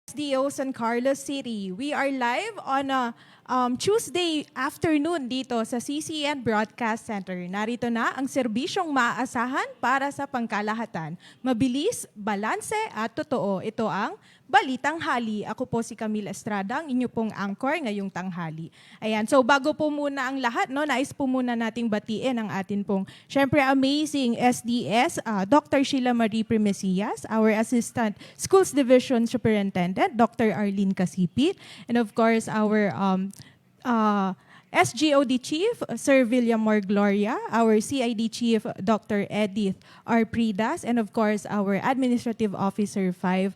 SDO San Carlos City. We are live on a Tuesday afternoon dito sa CCN Broadcast Center. Narito na ang serbisyong maaasahan para sa pangkalahatan. Mabilis, balanse at totoo. Ito ang Balitang Hali. Ako po si Camille Estrada, ang inyo pong anchor ngayong tanghali. Ayan, so bago po muna ang lahat, no, nais po muna nating batiin ang atin pong, syempre amazing SDS, Dr. Sheila Marie Primesias, our Assistant Schools Division Superintendent, Dr. Arlene Casipit, and of course our SGOD Chief, Sir Villamor Gloria, our CID Chief, Dr. Edith R. Pridas, and of course, our Administrative Officer 5,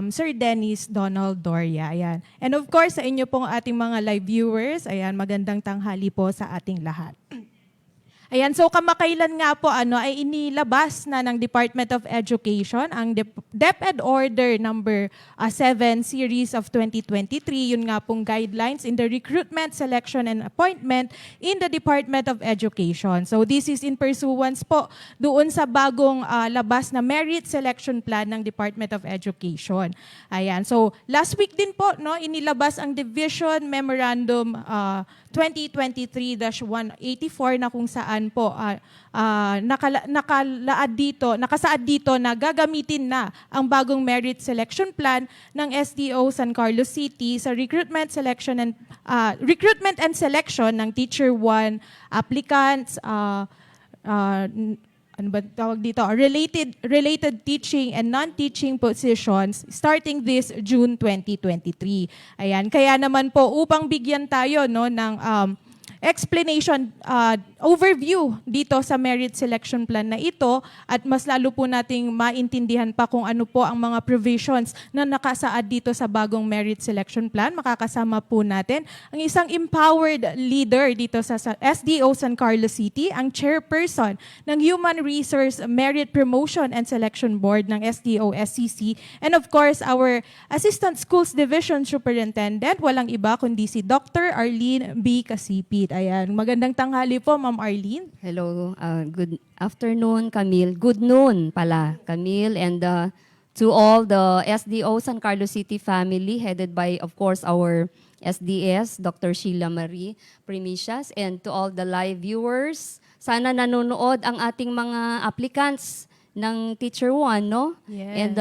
Sir Dennis Donald Doria. Ayan. And of course, sa inyo pong ating mga live viewers, ayan, magandang tanghali po sa ating lahat. Ayan, so kamakailan nga po ay inilabas na ng Department of Education ang DepEd Order number 7 series of 2023, yun nga pong guidelines in the recruitment, selection, and appointment in the Department of Education. So this is in pursuance po doon sa bagong labas na merit selection plan ng Department of Education. Ayan, so last week din po, no, inilabas ang Division Memorandum 2023-184 na kung saan po nakasaad dito na gagamitin na ang bagong merit selection plan ng SDO San Carlos City sa recruitment and selection ng Teacher 1 applicants, ano ba tawag dito? Related teaching and non-teaching positions starting this June 2023. Ayan, kaya naman po upang bigyan tayo, no, ng explanation, overview dito sa merit selection plan na ito at mas lalo po nating maintindihan pa kung ano po ang mga provisions na nakasaad dito sa bagong merit selection plan. Makakasama po natin ang isang empowered leader dito sa SDO San Carlos City, ang chairperson ng Human Resource Merit Promotion and Selection Board ng SDO SCC, and of course our Assistant Schools Division Superintendent, walang iba kundi si Dr. Arlene B. Casipit. Ayan, magandang tanghali po, Ma'am Arlene. Hello, good afternoon, Camille. Good noon pala, Camille, and to all the SDO San Carlos City family, headed by, of course, our SDS, Dr. Sheila Marie Primesias, and to all the live viewers. Sana nanonood ang ating mga applicants ng Teacher 1, no? Yes. And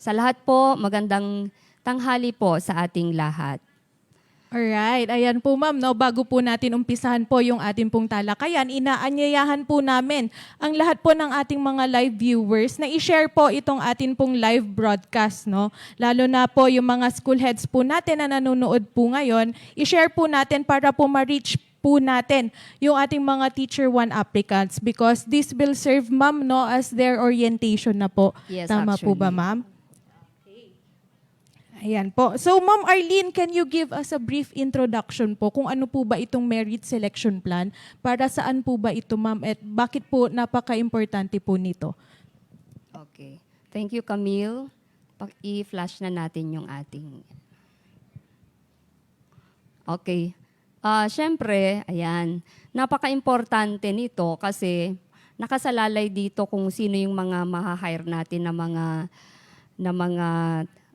sa lahat po, magandang tanghali po sa ating lahat. Alright, ayan po ma'am, no, bago po natin umpisahan po yung ating pong talakayan, inaanyayahan po namin ang lahat po ng ating mga live viewers na i-share po itong ating pong live broadcast, no? Lalo na po yung mga school heads po natin na nanonood po ngayon, i-share po natin para po ma-reach po natin yung ating mga Teacher 1 applicants because this will serve ma'am, no, as their orientation na po. Yes, Tama po ba actually. ma'am? Ayan po. So, Ma'am Arlene, can you give us a brief introduction po kung ano po ba itong merit selection plan? Para saan po ba ito, ma'am? At bakit po napaka-importante po nito? Okay. Thank you, Camille. I-flash na natin yung ating... Okay. Siyempre, ayan, napaka-importante nito kasi nakasalalay dito kung sino yung mga maha-hire natin na mga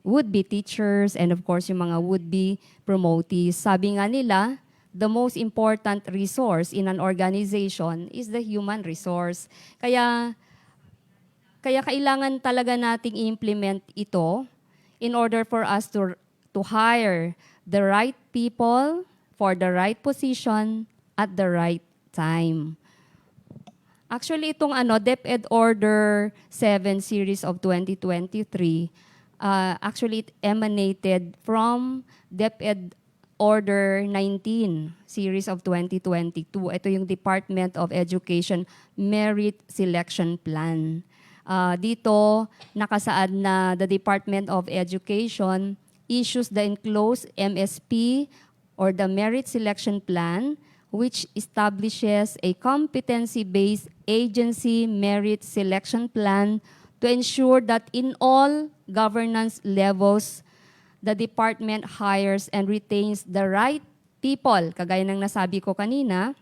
would-be teachers and of course yung mga would-be promotees. Sabi nga nila, the most important resource in an organization is the human resource. Kaya kailangan talaga nating i-implement ito in order for us to hire the right people for the right position at the right time. Actually, itong DepEd Order 7 Series of 2023, actually it emanated from DepEd Order 19 Series of 2022. Ito yung Department of Education Merit Selection Plan. Dito, nakasaad na the Department of Education issues the enclosed MSP or the Merit Selection Plan, which establishes a competency-based agency merit selection plan to ensure that in all governance levels, the department hires and retains the right people, kagaya ng nasabi ko kanina,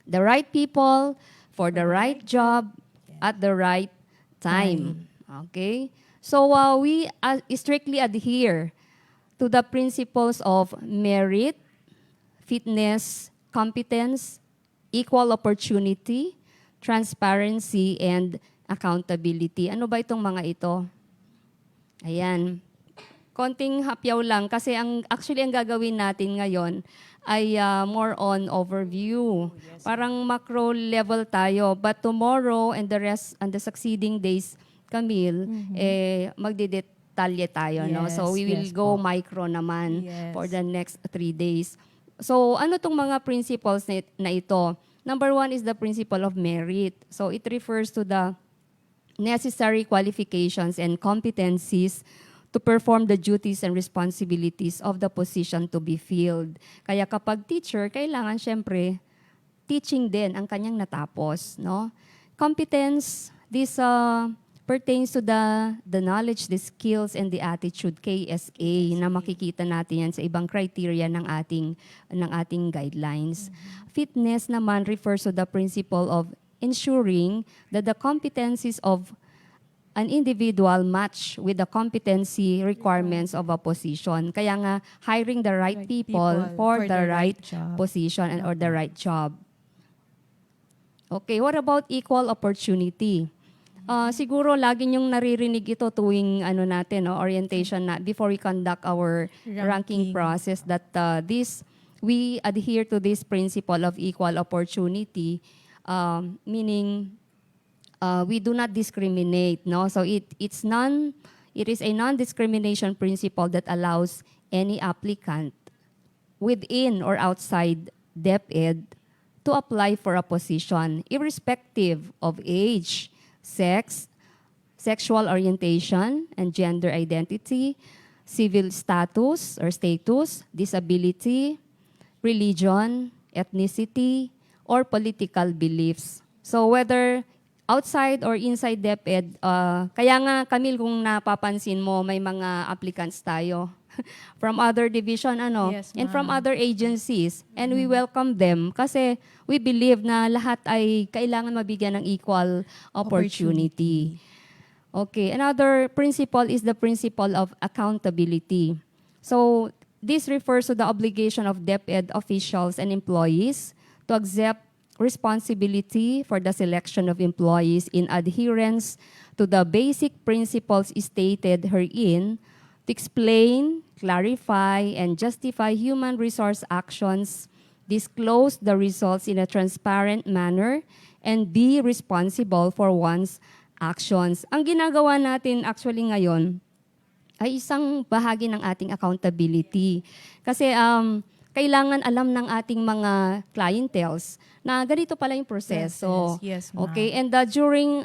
the right people for the right job at the right time. Okay? So we strictly adhere to the principles of merit, fitness, competence, equal opportunity, transparency, and accountability. Ano ba itong mga ito? Ayan. Konting hapyaw lang kasi actually ang gagawin natin ngayon ay more on overview. Parang macro level tayo. But tomorrow and the succeeding days, Camille, magdidetalye tayo. No? So we will Yes go po. micro naman Yes. for the next 3 days. So ano tong mga principles na ito? Number 1 is the principle of merit. So it refers to the necessary qualifications and competencies to perform the duties and responsibilities of the position to be filled. Kaya kapag teacher, kailangan syempre teaching din ang kanyang natapos, no? Competence, this pertains to the knowledge, the skills, and the attitude, KSA, na makikita natin yan sa ibang criteria ng ating guidelines. Fitness naman refers to the principle of ensuring that the competencies of an individual match with the competency requirements of a position. Kaya nga, hiring the right people for the right job. position or the right job. Okay, what about equal opportunity? Siguro lagi niyong naririnig ito tuwing orientation na before we conduct our ranking process that we adhere to this principle of equal opportunity, meaning we do not discriminate, no? So it is a non-discrimination principle that allows any applicant within or outside DepEd to apply for a position irrespective of age, sex, sexual orientation and gender identity, civil status or status, disability, religion, ethnicity, or political beliefs. So whether outside or inside DepEd, kaya nga Camille, kung napapansin mo, may mga applicants tayo from other division, Yes, and from ma'am. other agencies. And we welcome them kasi we believe na lahat ay kailangan mabigyan ng equal opportunity. Okay, another principle is the principle of accountability. So this refers to the obligation of DepEd officials and employees to accept responsibility for the selection of employees in adherence to the basic principles stated herein, to explain, clarify, and justify human resource actions, disclose the results in a transparent manner, and be responsible for one's actions. Ang ginagawa natin actually ngayon ay isang bahagi ng ating accountability. Kasi kailangan alam ng ating mga clienteles na ganito pala yung proseso. Yes, ma'am. Okay, and during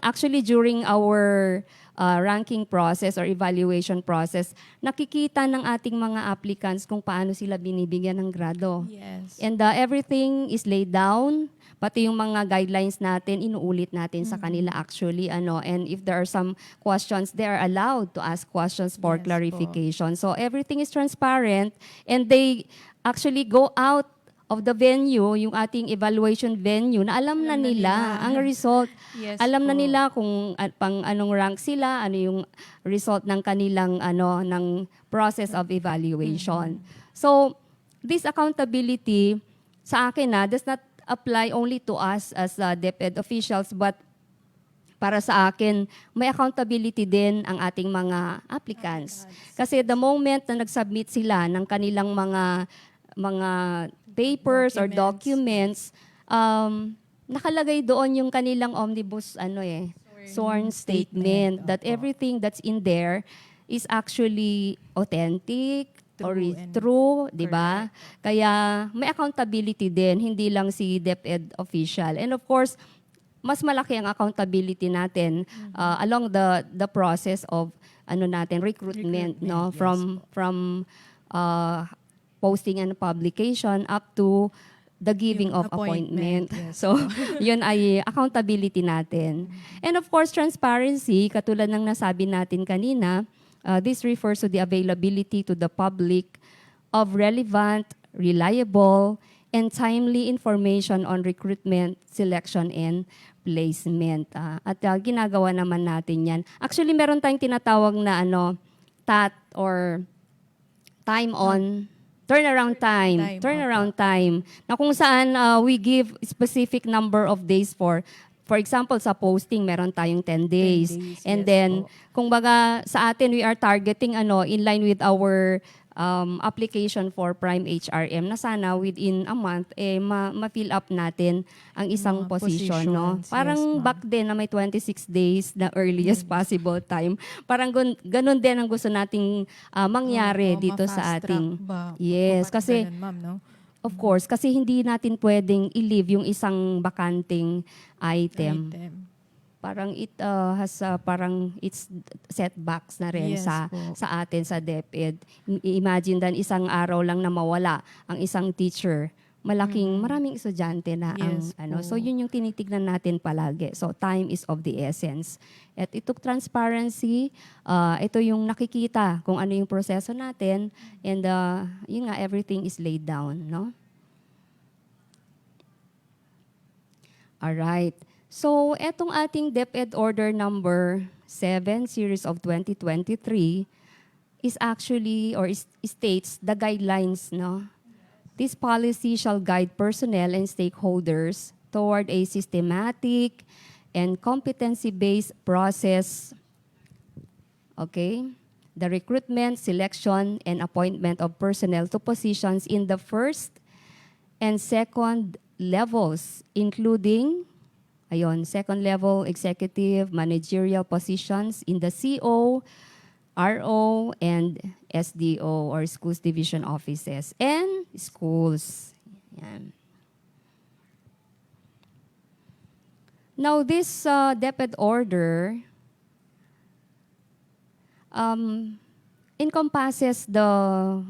our ranking process or evaluation process, nakikita ng ating mga applicants kung paano sila binibigyan ng grado. Yes. And everything is laid down, pati yung mga guidelines natin, inuulit natin sa kanila actually. And if there are some questions, they are allowed to ask questions for Yes po. clarification. So everything is transparent and they actually go out of the venue, yung ating evaluation venue, na alam na nila ang result. Yes Alam na po. nila kung pang anong rank sila, ano yung result ng kanilang ng process of evaluation. So, this accountability sa akin does not apply only to us as DepEd officials, but para sa akin, may accountability din ang ating mga applicants. Kasi the moment na nag-submit sila ng kanilang mga papers or documents, nakalagay doon yung kanilang omnibus sworn statement that everything that's in there is actually authentic or True is and true, di ba? Kaya may accountability din, hindi lang si DepEd official. And of course, mas malaki ang accountability natin along the process of recruitment, no, Recruitment, from posting and publication up to the giving Yung of appointment. yes So, yun ay accountability natin. And of course, transparency, katulad ng nasabi natin kanina, this refers to the availability to the public of relevant, reliable, and timely information on recruitment, selection, and placement. Ginagawa naman natin yan. Actually, meron tayong tinatawag na TAT or time on turnaround time. Turnaround time. Na kung saan we give specific number of days for example, sa posting, meron tayong 10 days. 10 days, And yes then, po. kung baga sa atin, we are targeting in line with our application for Prime HRM na sana within a month, ma-fill up natin ang isang Mga position. No? positions, Parang yes, ma'am. back then na may 26 days na earliest possible time. Parang ganun din ang gusto nating mangyari Oo, dito sa ma-fast track ating... ba? Yes, Parang kasi... ganun, ma'am, no? Of course, kasi hindi natin pwedeng i-leave yung isang bakanting item. Parang it's setbacks na rin Yes sa po. atin sa DepEd. Imagine dan isang araw lang na mawala ang isang teacher. Maraming estudyante na Yes po. So yun yung tinitignan natin palagi. So time is of the essence. At ito transparency, ito yung nakikita kung ano yung proseso natin, and yun nga, everything is laid down, no? Alright. So, etong ating DepEd Order number 7, series of 2023, is actually, or states the guidelines, no? This policy shall guide personnel and stakeholders toward a systematic and competency-based process, okay? The recruitment, selection, and appointment of personnel to positions in the first and second levels, including, second level executive managerial positions in the CO, RO, and SDO, or Schools Division Offices, and schools. Yan. Now, this DepEd order encompasses the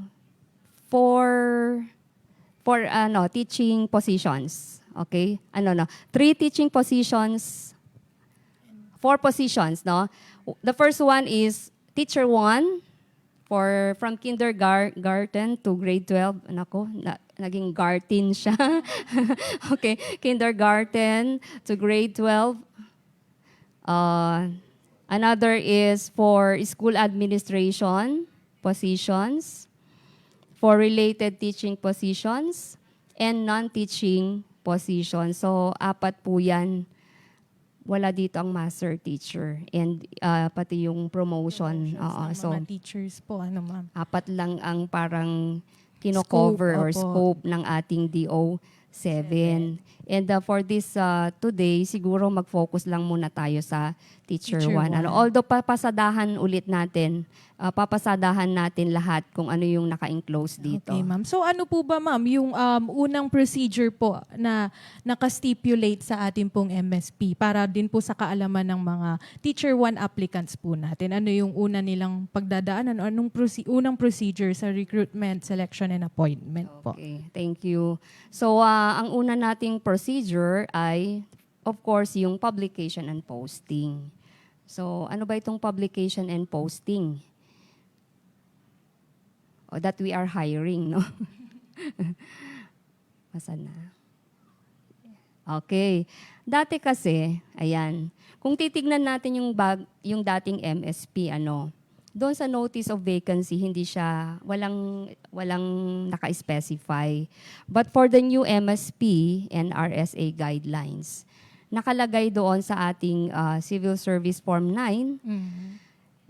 four teaching positions. Okay? 3 teaching positions, 4 positions, no? The first one is Teacher 1 from kindergarten to grade 12. Naging garten siya. Okay, kindergarten to grade 12. Another is for school administration positions, for related teaching positions, and non-teaching positions. So, 4 po yan. Wala dito ang master teacher and pati yung promotion. So, mga teachers po, ma'am? 4 lang ang parang kino-cover or Opo. scope ng ating DO7. And for this today, siguro mag-focus lang muna tayo sa Teacher 1. Although papasadahan ulit natin, papasadahan natin lahat kung ano yung naka-enclose dito. Okay, ma'am. So ano po ba, ma'am, yung unang procedure po na naka-stipulate sa ating pong MSP para din po sa kaalaman ng mga Teacher 1 applicants po natin? Ano yung una nilang pagdadaanan? Anong unang procedure sa recruitment, selection, and appointment po? Okay, thank you. So, ang una nating procedure ay, of course, yung publication and posting. So, ano ba itong publication and posting? That we are hiring, no? Masan na? Okay. Dati kasi, ayan, kung titignan natin yung dating MSP, doon sa notice of vacancy, hindi siya, walang naka-specify. But for the new MSP and RSA guidelines, nakalagay doon sa ating Civil Service Form 9,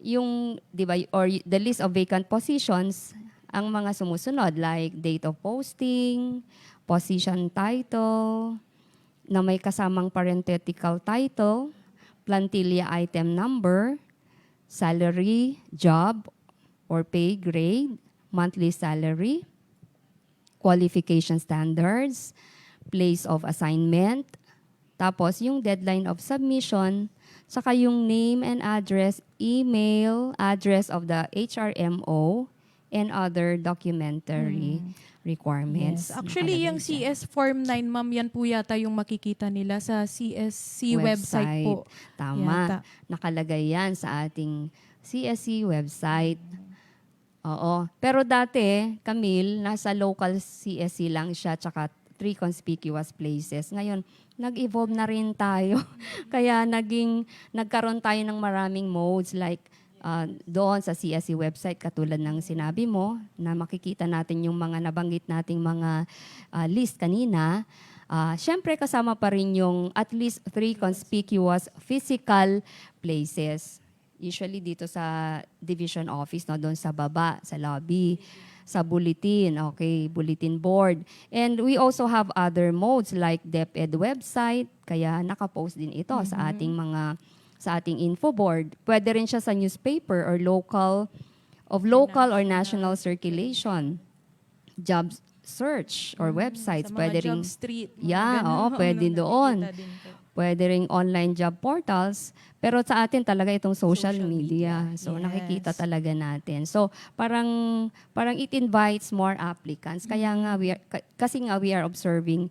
yung, di ba, or the list of vacant positions, ang mga sumusunod, like date of posting, position title, na may kasamang parenthetical title, plantilla item number, salary, job, or pay grade, monthly salary, qualification standards, place of assignment, tapos yung deadline of submission, saka yung name and address, email, address of the HRMO, and other documentary requirements. Yes. Actually, yung CS Form 9, ma'am, yan po yata yung makikita nila sa CSC website po. Tama. Yata. Nakalagay yan sa ating CSC website. Oo. Pero dati, Camille, nasa local CSC lang siya, tsaka 3 conspicuous places. Ngayon, nag-evolve na rin tayo. Kaya nagkaroon tayo ng maraming modes like doon sa CSE website, katulad ng sinabi mo, na makikita natin yung mga nabanggit nating mga list kanina. Siyempre, kasama pa rin yung at least 3 conspicuous physical places. Usually dito sa division office, no, doon sa baba, sa lobby, sa bulletin, okay, bulletin board. And we also have other modes like DepEd website, kaya nakapost din ito sa ating info board. Pwede rin siya sa newspaper or local or national circulation. Job search or websites, Sa mga pwede rin job street. mga Yeah, ganun, oo, pwede nakikita doon. din po. Pwede ring online job portals, pero sa atin talaga itong social Social media. media, So yes. nakikita talaga natin. So parang it invites more applicants. Kaya nga kasi nga we are observing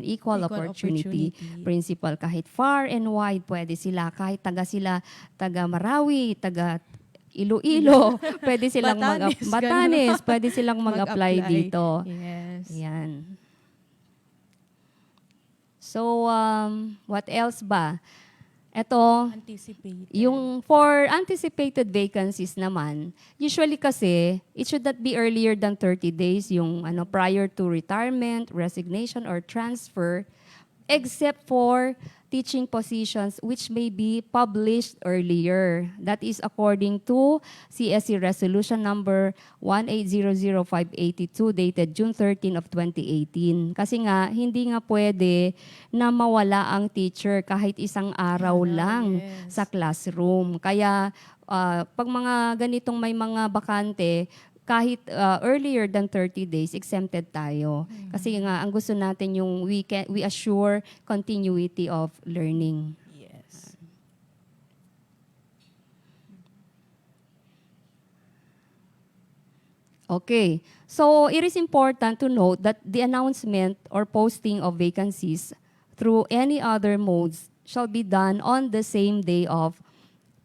equal opportunity principle, kahit far and wide pwede sila, kahit taga Marawi, taga Iloilo, pwede silang Batanes, pwede silang mag-apply dito. Yes. Yan. So, what else ba? Ito, Anticipated. yung for anticipated vacancies naman, usually kasi, it should not be earlier than 30 days yung prior to retirement, resignation, or transfer, except for teaching positions which may be published earlier. That is according to CSE Resolution number 1800582 dated June 13 of 2018. Kasi nga, hindi nga pwede na mawala ang teacher kahit isang araw lang yes. sa classroom. Kaya pag mga ganitong may mga bakante, kahit earlier than 30 days, exempted tayo. Kasi nga, ang gusto natin yung we assure continuity of learning. Yes. Okay. So, it is important to note that the announcement or posting of vacancies through any other modes shall be done on the same day of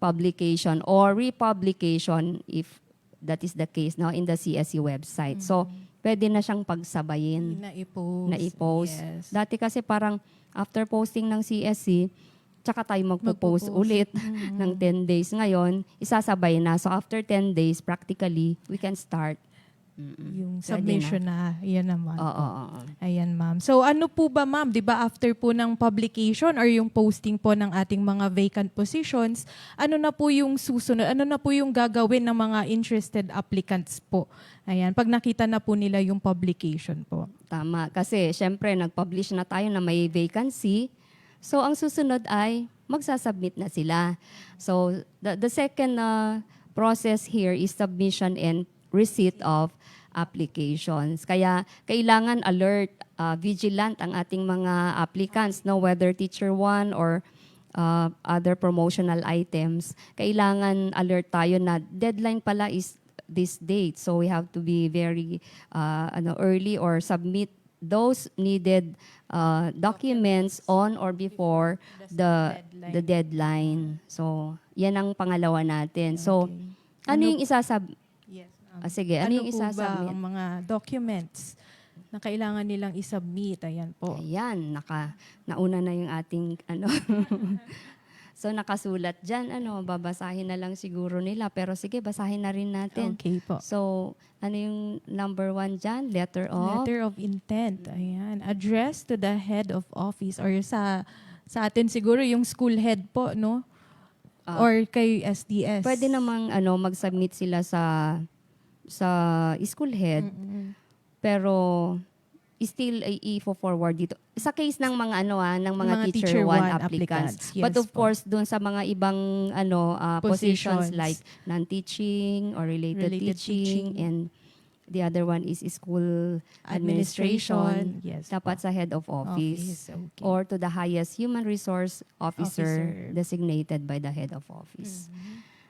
publication or republication if that is the case now in the CSE website. So, pwede na siyang pagsabayin. Na-i-post. Yes. Dati kasi parang after posting ng CSE, tsaka tayo magpo-post ulit ng 10 days. Ngayon, isasabay na. So, after 10 days, practically, we can start. Yung Pwede submission na. Yan naman. Oo. Ayan, ma'am. So ano po ba, ma'am? Di ba after po ng publication or yung posting po ng ating mga vacant positions, ano na po yung susunod? Ano na po yung gagawin ng mga interested applicants po? Ayan, pag nakita na po nila yung publication po. Tama. Kasi, syempre, nag-publish na tayo na may vacancy. So, ang susunod ay magsasubmit na sila. So, the second process here is submission and receipt of applications. Kaya kailangan alert, vigilant ang ating mga applicants, no, whether teacher 1 or other promotional items. Kailangan alert tayo na deadline pala is this date. So we have to be very early or submit those needed documents on or before the deadline. So, yan ang pangalawa natin. So, ano yung Yes. sige, ano yung po ba isasubmit? ang mga documents na kailangan nilang isubmit? Ayan po. Ayan, nauna na yung ating So nakasulat dyan, babasahin na lang siguro nila. Pero sige, basahin na rin natin. Okay po. So, ano yung number 1 dyan? Letter of? Letter of intent. Ayan. Address to the head of office or sa atin siguro yung school head po, no? Or kay SDS. Pwede namang mag-submit sila sa school head. Pero still i-forward dito. Sa case ng mga ng mga teacher 1 applicants. Yes, But of po. course, doon sa mga ibang positions Positions. like non-teaching or related teaching, teaching. and the other one is school administration. Yes. Dapat sa head of office. Okay. Or to the highest human resource officer Officer. designated by the head of office.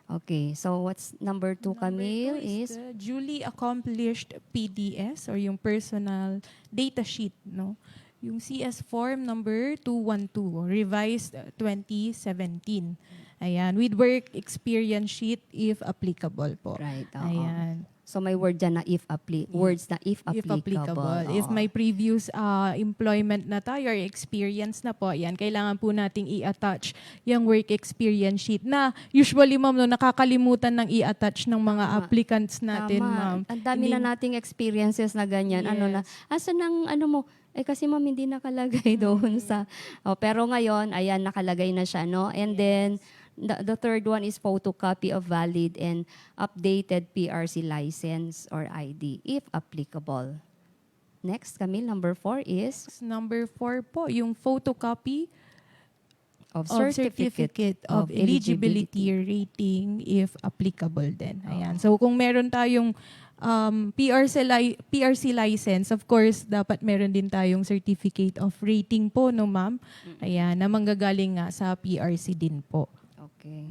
Okay, so what's number 2, Camille, is the duly accomplished PDS or yung personal data sheet, no? Yung CS form number 212, revised 2017. Ayan, with work experience sheet if applicable po. right. Oo. Ayan. So may word dyan na words na if If applicable. applicable. If Oo. may previous employment na tayo or experience na po, yan, kailangan po nating i-attach yung work experience sheet na usually, ma'am, no, nakakalimutan ng i-attach ng mga Tama. applicants natin, ma'am. Tama. Ang dami na Hindi- nating experiences na ganyan. Ano na, Yes. asan ang ano mo? Eh kasi ma'am, hindi nakalagay doon sa... Oh, pero ngayon, ayan, nakalagay na siya, no? And then, the third one is photocopy of valid and updated PRC license or ID, if applicable. Next, Camille, number 4 is Number 4 po, yung photocopy of of certificate of eligibility rating if applicable din. Ayan. So kung meron tayong PRC license, of course, dapat meron din tayong certificate of rating po, no ma'am? Ayan, na manggagaling nga sa PRC din po. Okay.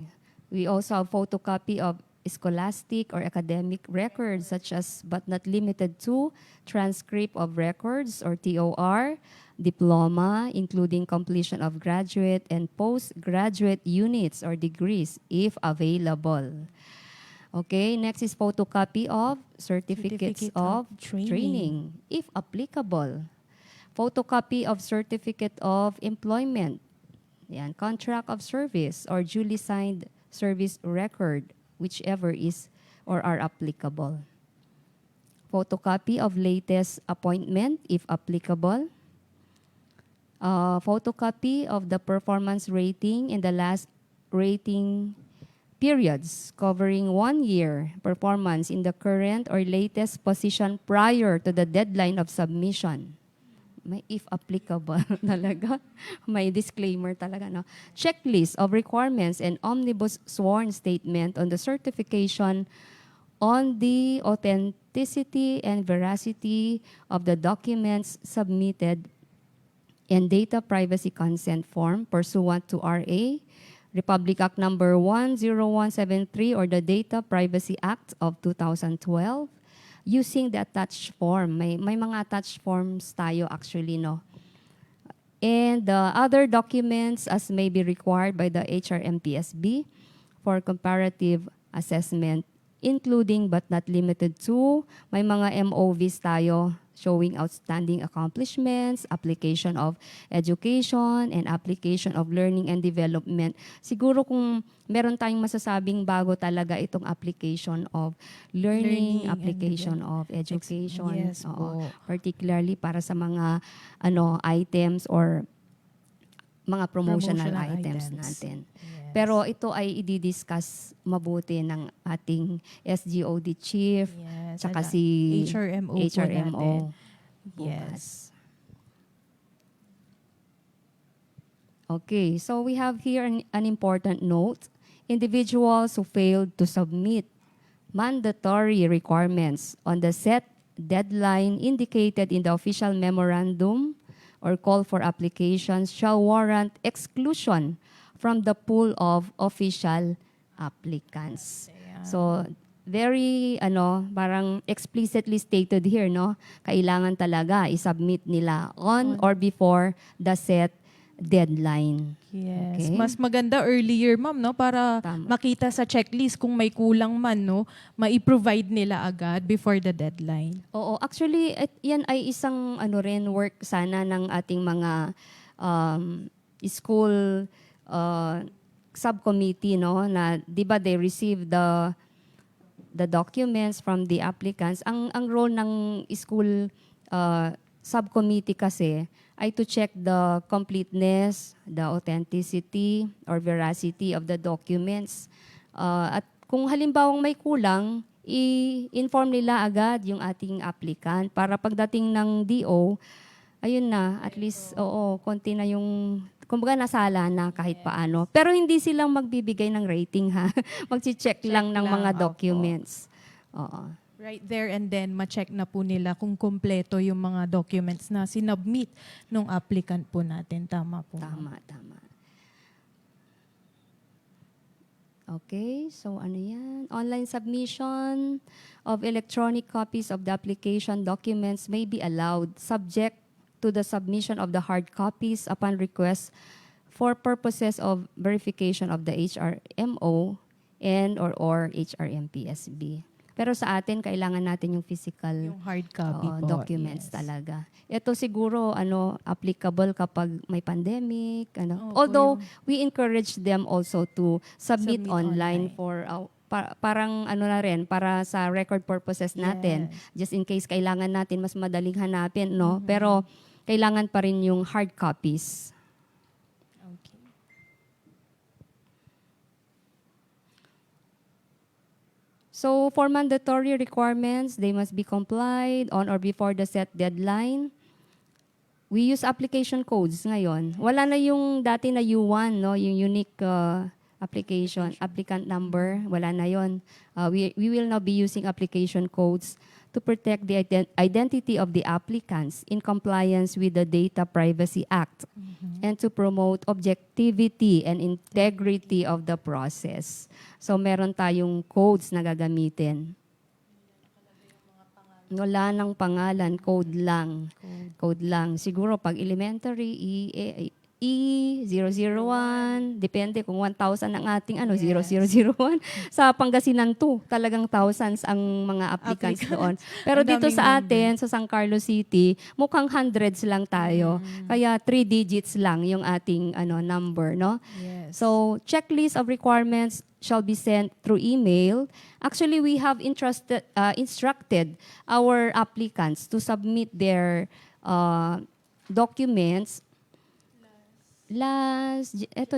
We also have photocopy of scholastic or academic records such as but not limited to transcript of records or TOR, diploma, including completion of graduate and postgraduate units or degrees if available. Okay, next is photocopy of certificates Certificate of of training. training, if applicable. Photocopy of certificate of employment. Yan, contract of service or duly signed service record, whichever is or are applicable. Photocopy of latest appointment, if applicable. Photocopy of the performance rating in the last rating periods covering 1 year performance in the current or latest position prior to the deadline of submission. May if applicable talaga. May disclaimer talaga, no? Checklist of requirements and omnibus sworn statement on the certification on the authenticity and veracity of the documents submitted and data privacy consent form pursuant to RA, Republic Act Number 10173 or the Data Privacy Act of 2012, using the attached form. May mga attached forms tayo actually, no? And the other documents as may be required by the HRMPSB for comparative assessment, including but not limited to, may mga MOVs tayo showing outstanding accomplishments, application of education, and application of learning and development. Siguro kung meron tayong masasabing bago talaga itong application of learning, Learning and application of education. Yes Oo. po. Particularly para sa mga items or mga promotional items natin. Yes. Pero ito ay i-discuss mabuti ng ating SGOD chief, Yes. tsaka At si HRMO po natin. HRMO. Yes. Okay, so we have here an important note. Individuals who failed to submit mandatory requirements on the set deadline indicated in the official memorandum or call for applications shall warrant exclusion from the pool of official applicants. So, very, parang explicitly stated here, no? Kailangan talaga i-submit nila on or before the set deadline. Yes. Okay. Mas maganda earlier, ma'am, no? Para Tama. makita sa checklist kung may kulang man, no? Mai-provide nila agad before the deadline. Oo, actually, yan ay isang work sana ng ating mga school subcommittee, no, na 'di ba they receive the documents from the applicants. Ang role ng school subcommittee kasi ay to check the completeness, the authenticity or veracity of the documents. At kung halimbawang may kulang, i-inform nila agad yung ating applicant para pagdating ng DO, ayun na, at least, konti na yung, kumbaga nasala na kahit paano. Pero hindi silang magbibigay ng rating, ha? Mag-check lang ng lang, mga opo. documents. Oo. Right there and then, ma-check na po nila kung kumpleto yung mga documents na sinubmit nung applicant po natin. Tama po. ma'am. Tama. Okay, so ano yan? Online submission of electronic copies of the application documents may be allowed subject to the submission of the hard copies upon request for purposes of verification of the HRMO and or HRMPSB. Pero sa atin, kailangan natin yung physical Yung hard copy po. documents Yes. talaga. Ito siguro applicable kapag may pandemic. Opo, Although we encourage them also to submit Submit online online. for parang na rin para sa record purposes natin. Just in case kailangan natin mas madaling hanapin, no? Pero kailangan pa rin yung hard copies. Okay. So, for mandatory requirements, they must be complied on or before the set deadline. We use application codes ngayon. Wala na yung dati na U1, no? Yung unique applicant number. Wala na yon. We will now be using application codes to protect the identity of the applicants in compliance with the Data Privacy Act and to promote objectivity and integrity of the process. So meron tayong codes na gagamitin. Wala ng pangalan, code lang. Code lang. Siguro pag elementary, E001, depende kung 1,000 ang ating 0001. Sa Pangasinan 2, talagang thousands ang mga applicants doon. Pero Ang dito daming sa atin, sa San Carlos City, mukhang hundreds lang tayo. Kaya 3 digits lang yung ating number, no? Yes. So, checklist of requirements shall be sent through email. Actually, we have instructed our applicants to submit their documents.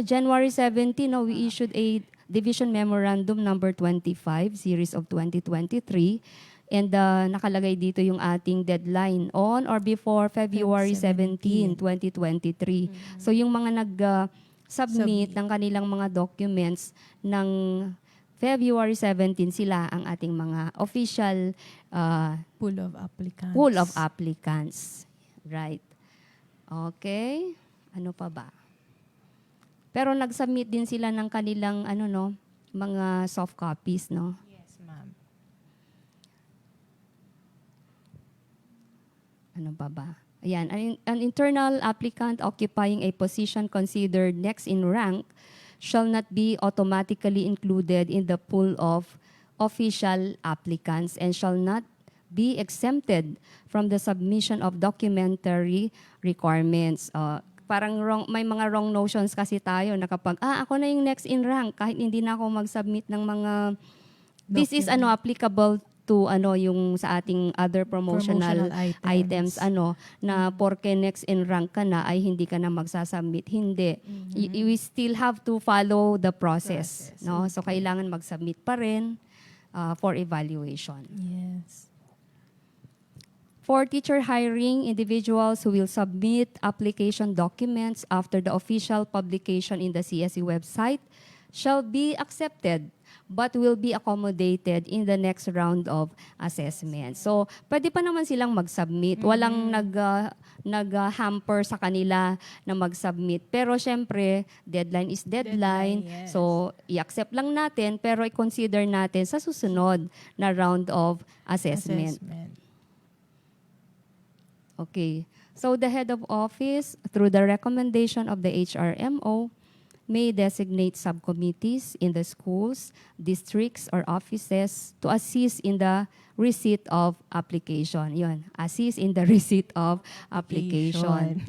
January 17, we issued a Division Memorandum number 25, Series of 2023. And nakalagay dito yung ating deadline on or before February 17, 2023. So yung mga nag-submit ng kanilang mga documents ng February 17, sila ang ating mga official Pool of applicants. pool of applicants. Right. Okay. Ano pa ba? Pero nag-submit din sila ng kanilang mga soft copies, no? Yes, ma'am. Ano pa ba? Ayan, an internal applicant occupying a position considered next in rank shall not be automatically included in the pool of official applicants and shall not be exempted from the submission of documentary requirements. Parang may mga wrong notions kasi tayo na kapag, ako na yung next in rank, kahit hindi na ako mag-submit ng mga, this is applicable to yung sa ating other promotional items na porke next in rank ka na ay hindi ka na magsasubmit. Hindi. We still have to follow the process. No? So kailangan mag-submit pa rin for evaluation. Yes. For teacher hiring, individuals who will submit application documents after the official publication in the CSE website shall be accepted but will be accommodated in the next round of assessment. So, pwede pa naman silang mag-submit. Walang nag-hamper sa kanila na mag-submit. Pero syempre, deadline is deadline. Yes. So, i-accept lang natin pero i-consider natin sa susunod na round of assessment. Okay. So the head of office, through the recommendation of the HRMO, may designate subcommittees in the schools, districts, or offices to assist in the receipt of application. Yun, assist in the receipt of application.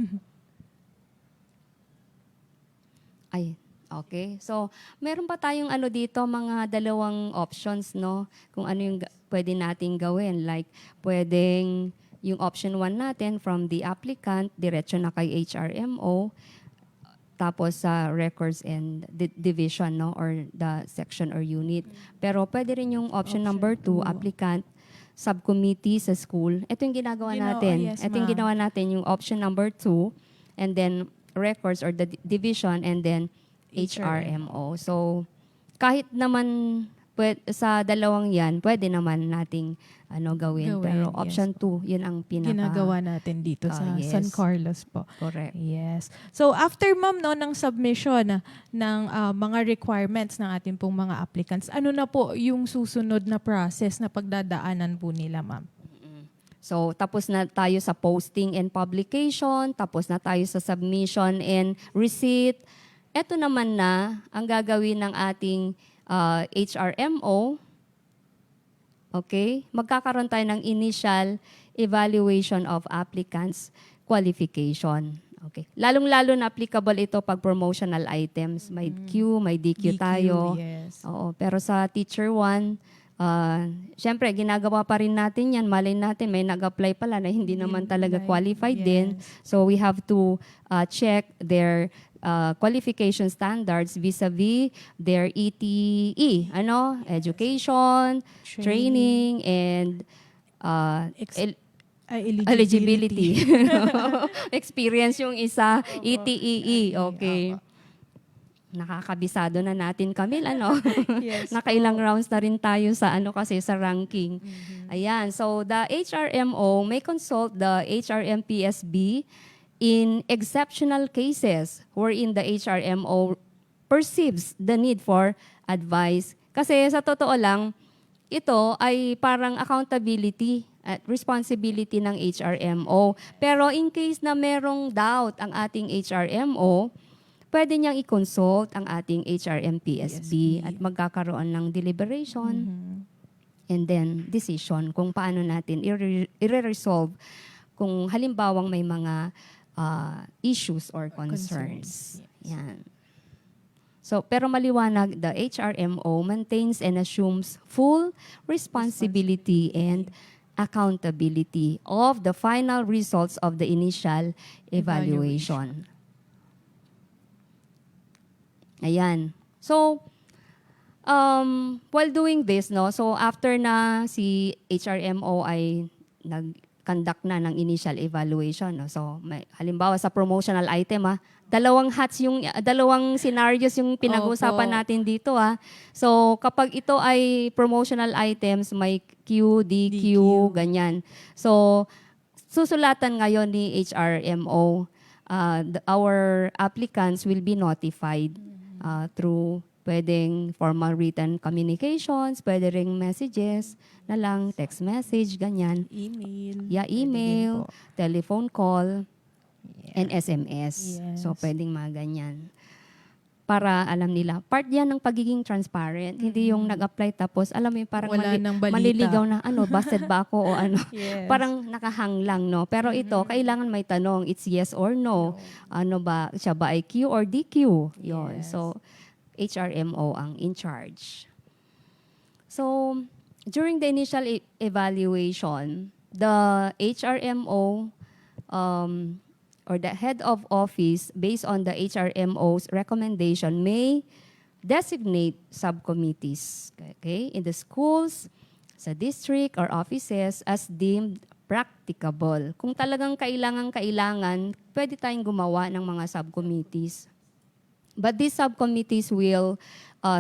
Ay, okay. So, meron pa tayong dito, mga dalawang options, no? Kung ano yung pwede nating gawin. Like, pwedeng yung option 1 natin from the applicant, diretso na kay HRMO, tapos sa records and division, no, or the section or unit. Pero pwede rin yung option number 2, applicant, subcommittee sa school. Ito yung ginagawa natin. Yes, Ito yung ginawa natin, yung option number 2, and then records or the division, and then HRMO. So, kahit naman sa dalawang yan, pwede naman nating gawin. Pero option 2, yun ang ginagawa natin dito sa yes. San Carlos po. Correct. Yes. So after ma'am ng submission ng mga requirements ng ating pong mga applicants, ano na po yung susunod na process na pagdadaanan po nila, ma'am? So, tapos na tayo sa posting and publication, tapos na tayo sa submission and receipt. Ito naman na ang gagawin ng ating HRMO. Okay? Magkakaroon tayo ng initial evaluation of applicants' qualification. Okay. Lalong-lalo na applicable ito pag promotional items. May Q, may DQ tayo. yes. Oo, pero sa Teacher 1, syempre, ginagawa pa rin natin yan. Malay natin, may nag-apply pala na hindi naman talaga qualified din. So we have to check their qualification standards vis-a-vis their ETE, education, training, and eligibility. Experience yung isa, ETEE, okay. Nakakabisado na natin, Camille, Yes. Nakailang rounds na rin tayo sa kasi sa ranking. Ayan, so the HRMO may consult the HRMPSB in exceptional cases wherein the HRMO perceives the need for advice. Kasi sa totoo lang, ito ay parang accountability at responsibility ng HRMO. Pero in case na merong doubt ang ating HRMO, pwede niyang i-consult ang ating HRMPSB at magkakaroon ng deliberation and then decision kung paano natin i-resolve kung halimbawang may mga issues or concerns. Yan. So, pero maliwanag, the HRMO maintains and assumes full responsibility and accountability of the final results of the initial evaluation. Ayan. So, while doing this, so after na si HRMO ay nag-conduct na ng initial evaluation, so halimbawa sa promotional item, dalawang scenarios yung pinag-uusapan natin dito. So, kapag ito ay promotional items, may Q, DQ, ganyan. So, susulatan ngayon ni HRMO, our applicants will be notified through pwedeng formal written communications, pwede ring messages na lang, text message, ganyan. Email. Email, telephone call, and SMS. Yes. So, pwedeng mga ganyan. Para alam nila, part yan ng pagiging transparent. Hindi yung nag-apply tapos, alam mo yung parang Wala nang balita. maliligaw na, busted ba ako o ano. Yes. Parang nakahang lang, no? Pero ito, kailangan may tanong, it's yes or no. Ano ba, siya ba ay Q or DQ? Yun. Yes. So, HRMO ang in charge. So, during the initial evaluation, the HRMO or the head of office, based on the HRMO's recommendation, may designate subcommittees, okay, in the schools, sa district or offices as deemed practicable. Kung talagang kailangan, pwede tayong gumawa ng mga subcommittees. But these subcommittees will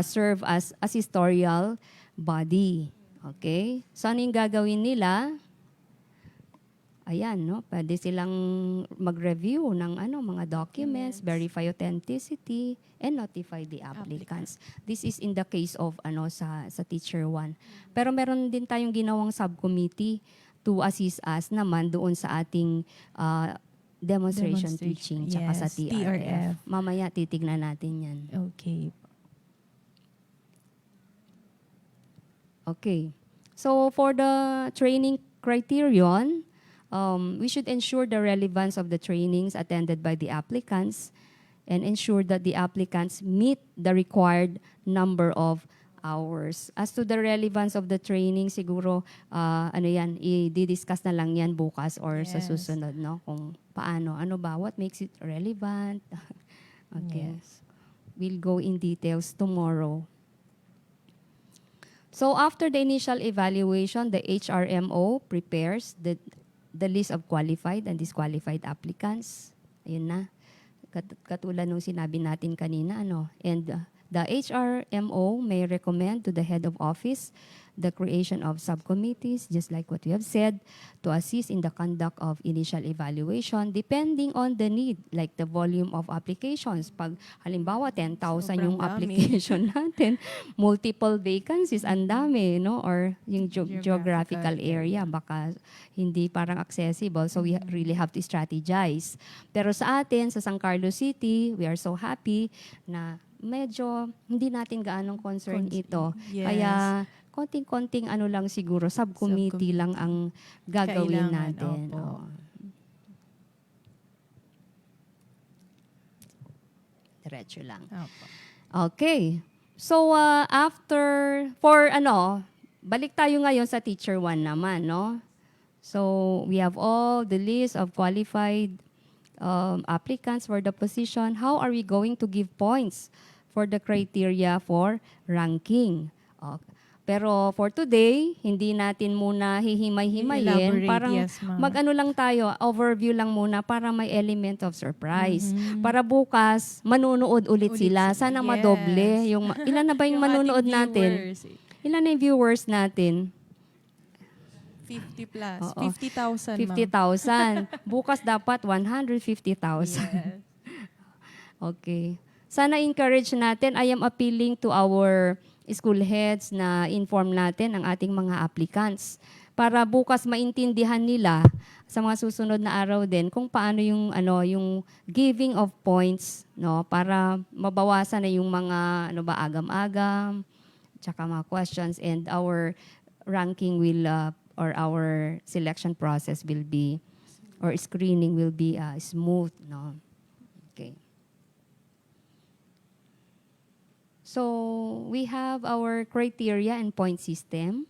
serve as assessorial body. Okay? So, ano yung gagawin nila? Ayan, no? Pwede silang mag-review ng mga documents, verify authenticity, and notify the applicants. This is in the case of sa Teacher 1. Pero meron din tayong ginawang subcommittee to assist us naman doon sa ating demonstration teaching tsaka sa TRF. Mamaya titignan natin yan. Okay. Okay. So for the training criterion, we should ensure the relevance of the trainings attended by the applicants and ensure that the applicants meet the required number of hours. As to the relevance of the training, siguro, i-discuss na lang yan bukas or sa susunod, no? Kung paano, what makes it relevant? Okay. Yes. We'll go in details tomorrow. So after the initial evaluation, the HRMO prepares the list of qualified and disqualified applicants. Ayun na. Katulad nung sinabi natin kanina, And the HRMO may recommend to the head of office the creation of subcommittees, just like what we have said, to assist in the conduct of initial evaluation depending on the need, like the volume of applications. Pag halimbawa 10,000 yung application natin, multiple vacancies, ang dami, no? Or yung geographical area, baka hindi parang accessible. So we really have to strategize. Pero sa atin, sa San Carlos City, we are so happy na medyo hindi natin gaanong concern ito. Yes. Kaya konting-konting ano lang siguro, subcommittee lang ang gagawin Kailangan, natin. opo. Oo. Diretso lang. Opo. Okay. So, balik tayo ngayon sa teacher 1 naman, no? So, we have all the list of qualified applicants for the position. How are we going to give points for the criteria for ranking? Pero for today, hindi natin muna hihimay-himayin. Elaborate, Parang yes, ma'am. mag-ano lang tayo, overview lang muna para may element of surprise. Mhm. Para bukas, manunood ulit sila. Sana Yes. madoble. Ilan na ba yung manunood ating natin? viewers, Ilan na yung viewers natin? 50 plus. Oo. 50,000, ma'am. 50,000. Bukas dapat 150,000. Yes. Okay. Sana encourage natin. I am appealing to our school heads na inform natin ang ating mga applicants para bukas maintindihan nila sa mga susunod na araw din kung paano yung giving of points, no, para mabawasan na yung mga agam-agam tsaka mga questions, and our ranking will or our selection process will be, or screening will be smooth, no. Okay. So, we have our criteria and point system.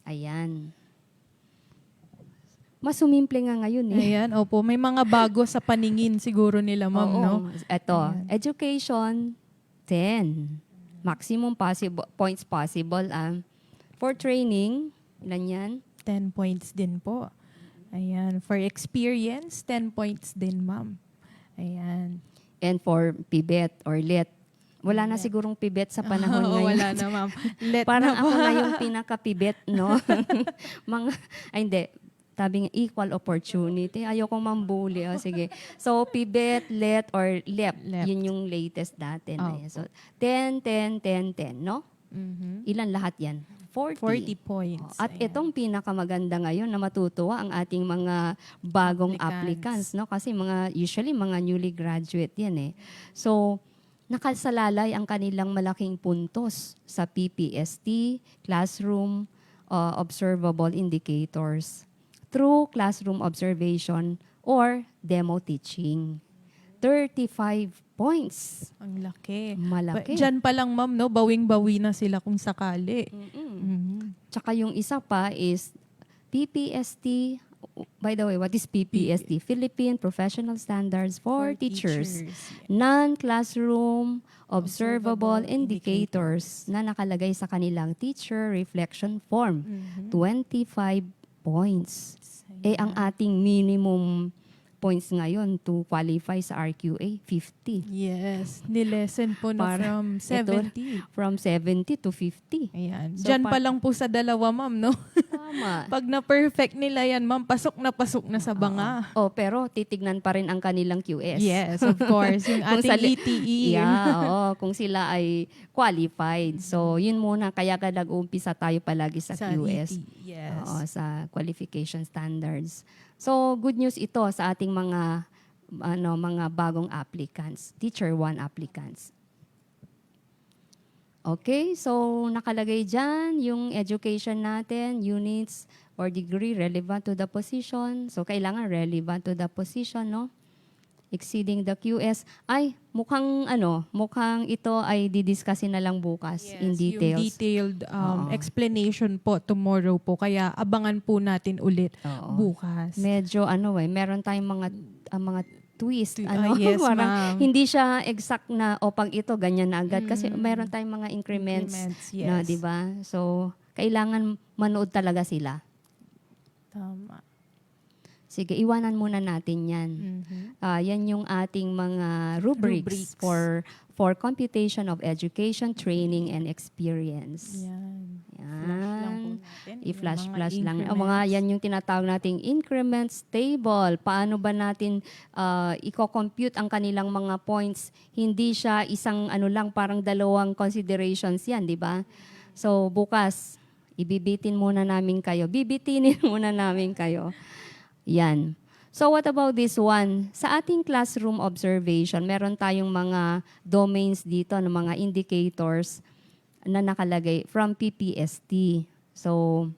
Ayan. Mas sumimple nga ngayon eh. Ayan, opo. May mga bago sa paningin siguro nila, ma'am, Oo. no? Ito, Ayan. education, 10. Maximum points possible. For training, ilan yan? 10 points din po. Ayan. For experience, 10 points din, ma'am. Ayan. And for PBET or LET. Wala na sigurong PBET sa panahon Oo, ngayon. wala na, ma'am. Let Parang na ako ba? na yung pinaka-pibet, no? Hindi. Sabi nga, equal opportunity. Ayokong mambuli. O, sige. So, pibet, let, or lep. Lep. Yun yung latest natin. Oh. So, 10, 10, 10, 10, no? Mhm. Ilan lahat yan? 40. 40 points. At Ayan. itong pinakamaganda ngayon na matutuwa ang ating mga bagong applicants, Applicants. no? Kasi usually mga newly graduate yan eh. So, nakasalalay ang kanilang malaking puntos sa PPST, classroom observable indicators, through classroom observation or demo teaching. 35 points. Ang laki. Malaki. Diyan pa lang, ma'am, no? Bawing-bawi na sila kung sakali. Mhm. Tsaka yung isa pa is PPST. By the way, what is PPST? Philippine Professional Standards for Teachers. Non-classroom observable indicators na nakalagay sa kanilang teacher reflection form. Mhm. 25 points. Ang ating minimum points ngayon to qualify sa RQA, 50. Yes. Nilesen po na Para- from ito, 70. From 70 to 50. Ayan. So, Diyan pa lang po sa dalawa, ma'am, no? Tama. Pag na-perfect nila yan, ma'am, pasok na sa banga. Pero titignan pa rin ang kanilang QS. Yes, of course. Yung Kung ating sali- ETE. Kung sila ay qualified. So, yun muna. Kaya ka nag-uumpisa tayo palagi sa QS. ETE. Yes. Oo, sa qualification standards. So, good news ito sa ating mga bagong applicants, teacher 1 applicants. Okay, so nakalagay dyan yung education natin, units or degree relevant to the position. So, kailangan relevant to the position, no? Exceeding the QS. Ay, mukhang ito ay didiscussin na lang bukas in Yes, details. yung detailed Oo. explanation po tomorrow po. Kaya abangan po natin ulit Oo. bukas. Medyo meron tayong mga twist. Yes, Parang ma'am. hindi siya exact na pag ito ganyan na agad kasi meron tayong mga increments, Yes. na, 'di ba? So, kailangan manood talaga sila. Tama. Sige, iwanan muna natin 'yan. Mhm. Yan yung ating mga rubrics, Rubrics. for computation of education, training, and experience. Yan. Flash lang po Yan. natin. I-flash-flash Yung lang. mga Mga increments. yan yung tinatawag nating increments table. Paano ba natin i-compute ang kanilang mga points? Hindi siya isang lang, parang dalawang considerations yan, di ba? So, bukas, ibibitinin muna namin kayo. Yan. So what about this one? Sa ating classroom observation, meron tayong mga domains dito ng mga indicators na nakalagay from PPST. So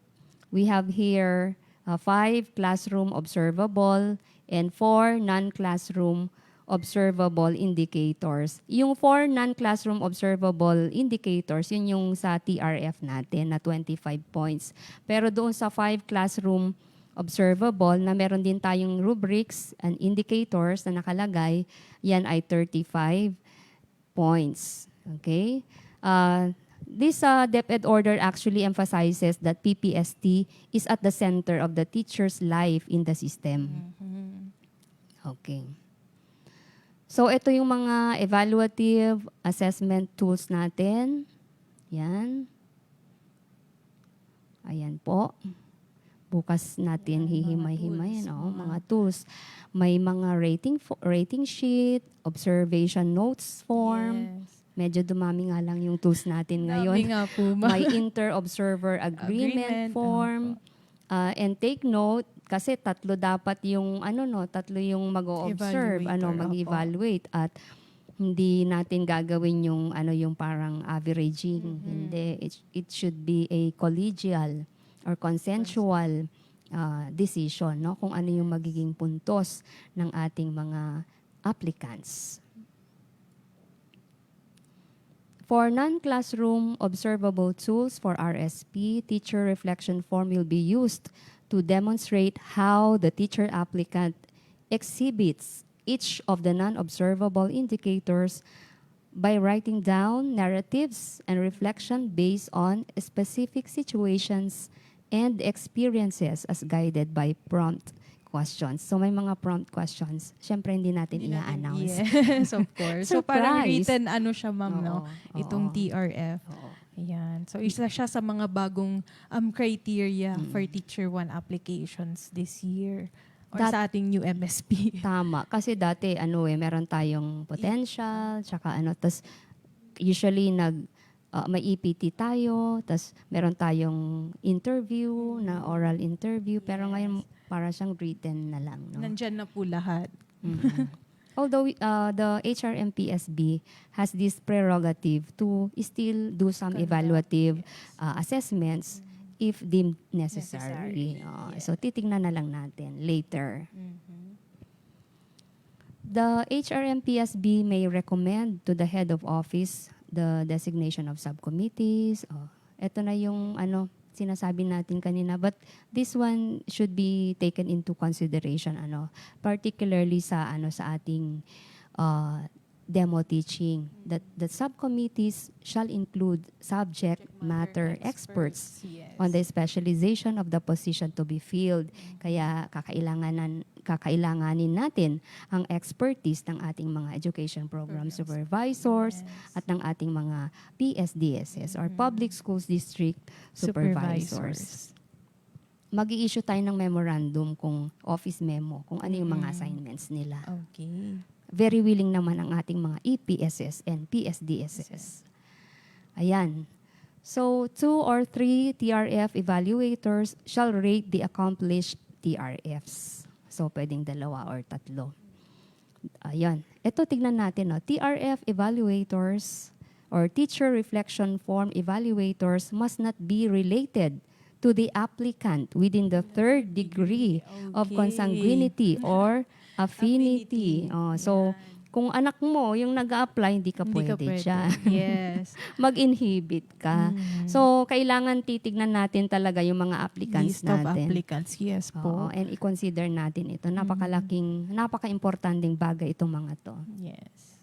we have here 5 classroom observable and 4 non-classroom observable indicators. Yung 4 non-classroom observable indicators, yun yung sa TRF natin na 25 points. Pero doon sa 5 classroom observable na meron din tayong rubrics and indicators na nakalagay, yan ay 35 points. Okay? This DepEd order actually emphasizes that PPST is at the center of the teacher's life in the system. Okay. So ito yung mga evaluative assessment tools natin. Yan. Ayan po. Bukas natin hihimay-himayin mga tools. May mga rating sheet, observation notes form. Yes. Medyo dumami nga lang yung tools natin ngayon. Dami nga po, ma'am. May inter-observer agreement form. And take note, kasi tatlo dapat yung tatlo yung mag-o-observe, Evaluator, mag-evaluate at hindi natin gagawin yung parang averaging. Hindi, it should be a collegial or consensual decision, no, kung ano yung magiging puntos ng ating mga applicants. For non-classroom observable tools for RSP, teacher reflection form will be used to demonstrate how the teacher applicant exhibits each of the non-observable indicators by writing down narratives and reflection based on specific situations and experiences as guided by prompt questions. So may mga prompt questions. Siyempre hindi natin i-announce. Yes, of course. So parang Surprise. written siya, ma'am, no? Oo, Itong oo. TRF. Oo. Ayan. So isa siya sa mga bagong criteria for Teacher 1 applications this year. Or sa ating new MSP. Tama. Kasi dati, meron tayong potential, tsaka tas usually may EPT tayo, tas meron tayong interview, na oral interview, pero ngayon para siyang written na lang. No? Nandyan na po lahat. Although the HRMPSB has this prerogative to still do some evaluative assessments if deemed necessary. So titingnan na lang natin later. The HRMPSB may recommend to the head of office the designation of subcommittees. Ito na yung sinasabi natin kanina, but this one should be taken into consideration, particularly sa sa ating demo teaching, that the subcommittees shall include subject matter experts on the specialization of the position to be filled. Kaya kakailanganin natin ang expertise ng ating mga education program supervisors at ng ating mga PSDSS or Public Schools District Supervisors. Mag-i-issue tayo ng memorandum kung office memo, kung ano yung mga assignments nila. Okay. Very willing naman ang ating mga EPSS and PSDSS. Ayan. So, 2 or 3 TRF evaluators shall rate the accomplished TRFs. So, pwedeng 2 or 3. Ayan. Ito, tignan natin. TRF evaluators or teacher reflection form evaluators must not be related to the applicant within the 3rd degree of consanguinity or affinity. So, kung anak mo yung nag-a-apply, hindi ka pwede dyan. Yes. Mag-inhibit ka. So, kailangan titignan natin talaga yung mga applicants List of natin. applicants, yes po. And i-consider natin ito. Napaka-importanting bagay itong mga to. Yes.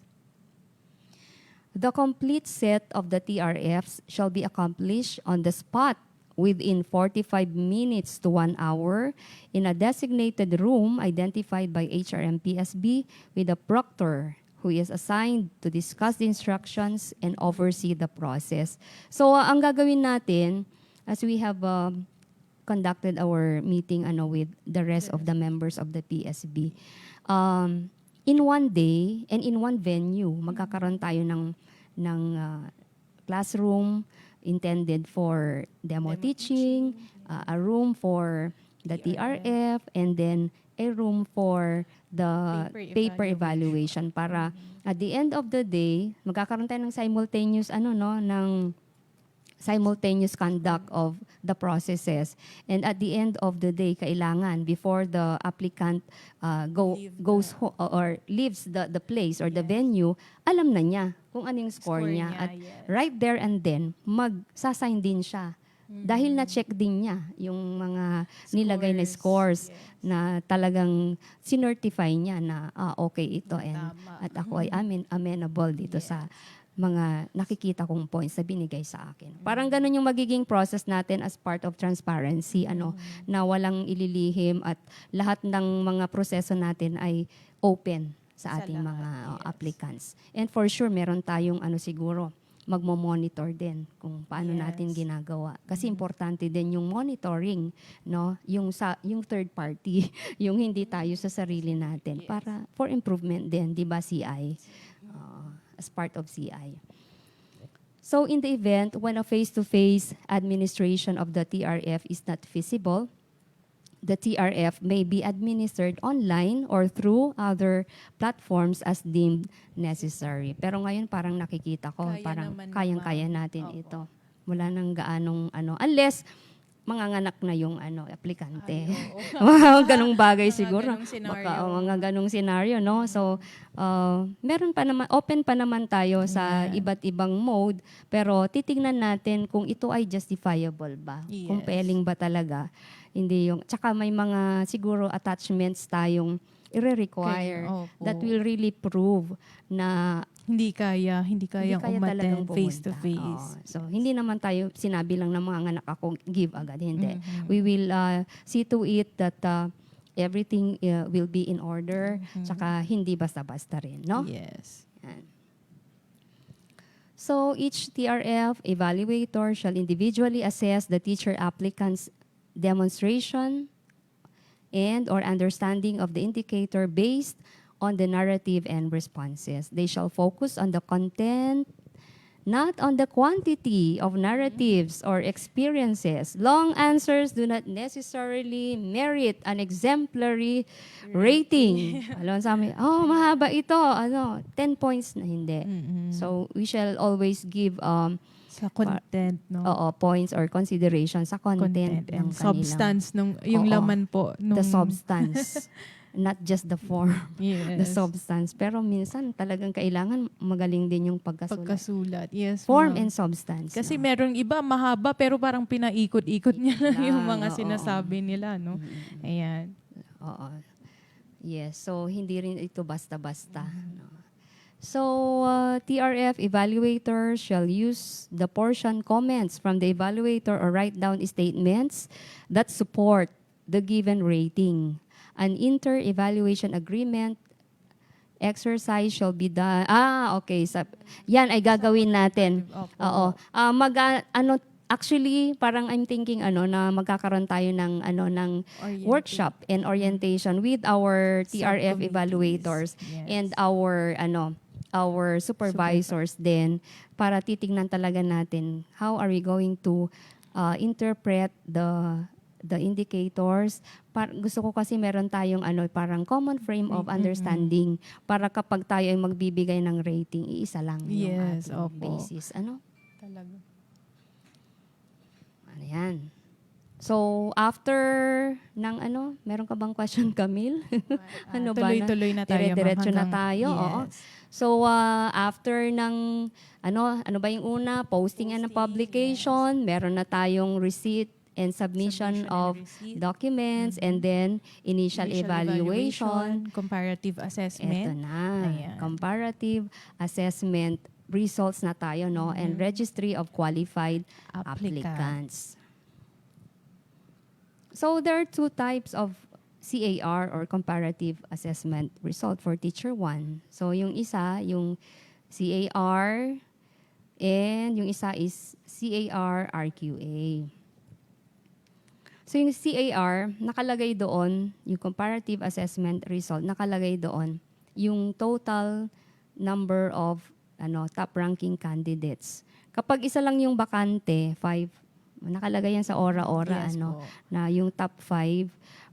The complete set of the TRFs shall be accomplished on the spot within 45 minutes to 1 hour in a designated room identified by HRMPSB with a proctor who is assigned to discuss the instructions and oversee the process. So, ang gagawin natin, as we have conducted our meeting with the rest of the members of the PSB, in one day and in one venue, magkakaroon tayo ng classroom intended for demo teaching, a room for the TRF, and then a room for the Paper paper evaluation para at the end of the day, magkakaroon tayo ng simultaneous simultaneous conduct of the processes. And at the end of the day, kailangan before the applicant or leaves the place or the venue, alam na niya kung ano yung score niya. At right there and then, magsasign din siya. Dahil na-check din niya yung mga nilagay na scores na talagang sinertify niya na okay ito at ako ay amenable dito sa mga nakikita kong points na binigay sa akin. Parang ganun yung magiging process natin as part of transparency, na walang ililihim at lahat ng mga proseso natin ay open sa ating mga applicants. And for sure, meron tayong siguro, magmo-monitor din kung paano natin ginagawa. Kasi importante din yung monitoring, no? Yung third party, yung hindi tayo sa sarili natin para for improvement din, 'di ba, CI? As part of CI. So in the event when a face-to-face administration of the TRF is not feasible, the TRF may be administered online or through other platforms as deemed necessary. Pero ngayon parang nakikita ko, parang kayang-kaya natin ito. Wala nang gaanong unless manganganak na yung aplikante. Ganong bagay siguro. Baka mga ganong scenario, no? So, meron pa naman, open pa naman tayo sa iba't ibang mode, pero titingnan natin kung ito ay justifiable ba? Compelling ba talaga? Hindi yung, tsaka may mga siguro attachments tayong i-require that will really prove na hindi kaya talagang umattend face-to-face. So, hindi naman tayo sinabi lang ng mga anak ako, give agad. Hindi. We will see to it that everything will be in order. Tsaka hindi basta-basta rin, no? Yes. Yan. So, each TRF evaluator shall individually assess the teacher applicant's demonstration and or understanding of the indicator based on the narrative and responses. They shall focus on the content, not on the quantity of narratives or experiences. Long answers do not necessarily merit an exemplary rating. Alam sa amin, mahaba ito, 10 points na hindi. So, we shall always give sa content, no? Points or consideration sa content ng and substance yung laman po the substance. Not just the form, the Yes. substance. Pero minsan talagang kailangan magaling din yung pagkasulat. Yes. Form ma'am. and substance. Kasi merong iba mahaba pero parang pinaikot-ikot niya lang yung mga sinasabi nila, no? Ayan. Oo. Yes. So, hindi rin ito basta-basta. No? So, TRF evaluators shall use the portion comments from the evaluator or write down statements that support the given rating. An inter-evaluation agreement exercise shall be done. Okay. Yan ay gagawin natin. Oo. Actually, parang I'm thinking na magkakaroon tayo ng workshop and orientation with our TRF evaluators and our supervisors din para titingnan talaga natin how are we going to interpret the indicators. Gusto ko kasi meron tayong parang common frame of understanding para kapag tayo ay magbibigay ng rating, iisa lang yung ating basis. Talaga. Yan. So, after ng meron ka bang question, Camille? Tuloy-tuloy na tayo. Dire-diretso na tayo. Yes. Oo. So, after ng, ano ba yung una? Posting and publication. Meron na tayong receipt and submission of documents and then initial evaluation. Comparative assessment. Ito na. Ayan. Comparative assessment results na tayo, no? And registry of qualified applicants. So, there are two types of CAR or comparative assessment result for teacher 1. So, yung isa, yung CAR, and yung isa is CAR RQA. So, yung CAR, nakalagay doon, yung comparative assessment result, nakalagay doon yung total number of top-ranking candidates. Kapag isa lang yung bakante, 5, nakalagay yan sa ora-ora, Yes po. na yung top 5,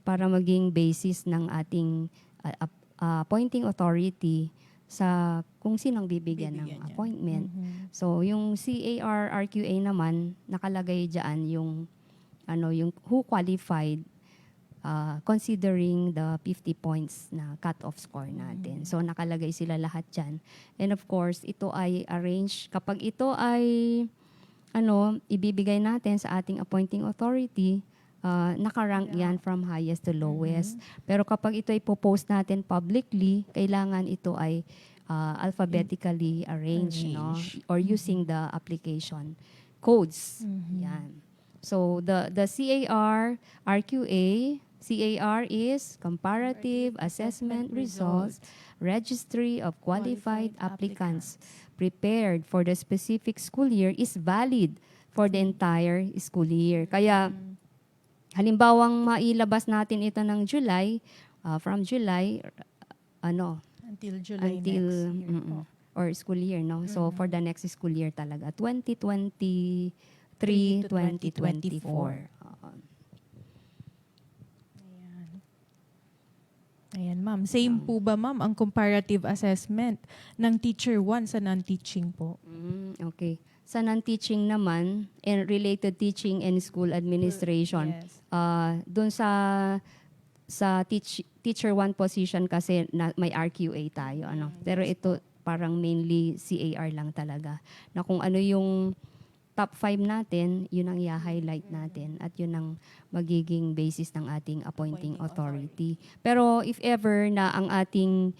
para maging basis ng ating appointing authority sa kung sinong bibigyan ng Bibigyan niya. appointment. Mhm. So yung CAR RQA naman nakalagay diyan yung who qualified considering the 50 points na cut-off score natin. So nakalagay sila lahat diyan. And of course, ito ay arrange kapag ito ay ibibigay natin sa ating appointing authority, nakarank yan from highest to lowest. Pero kapag ito ay post natin publicly, kailangan ito ay alphabetically arranged, no? Or using the application codes. Yan. So the CAR RQA, CAR is Comparative Assessment Results Registry of Qualified Applicants prepared for the specific school year is valid for the entire school year. Kaya halimbawang mailabas natin ito ng July, from July, Until July until, next year po. or school year, no? So, for the next school year talaga, 2023, 2024. 2024. Ayan, ma'am. Same po ba, ma'am, ang comparative assessment ng Teacher 1 sa non-teaching po? Okay. Sa non-teaching naman, and related teaching and school administration, Yes. doon sa teacher 1 position kasi may RQA tayo, Pero ito parang mainly CAR lang talaga. Na kung ano yung top 5 natin, yun ang i-highlight natin at yun ang magiging basis ng ating appointing authority. Pero if ever na ang ating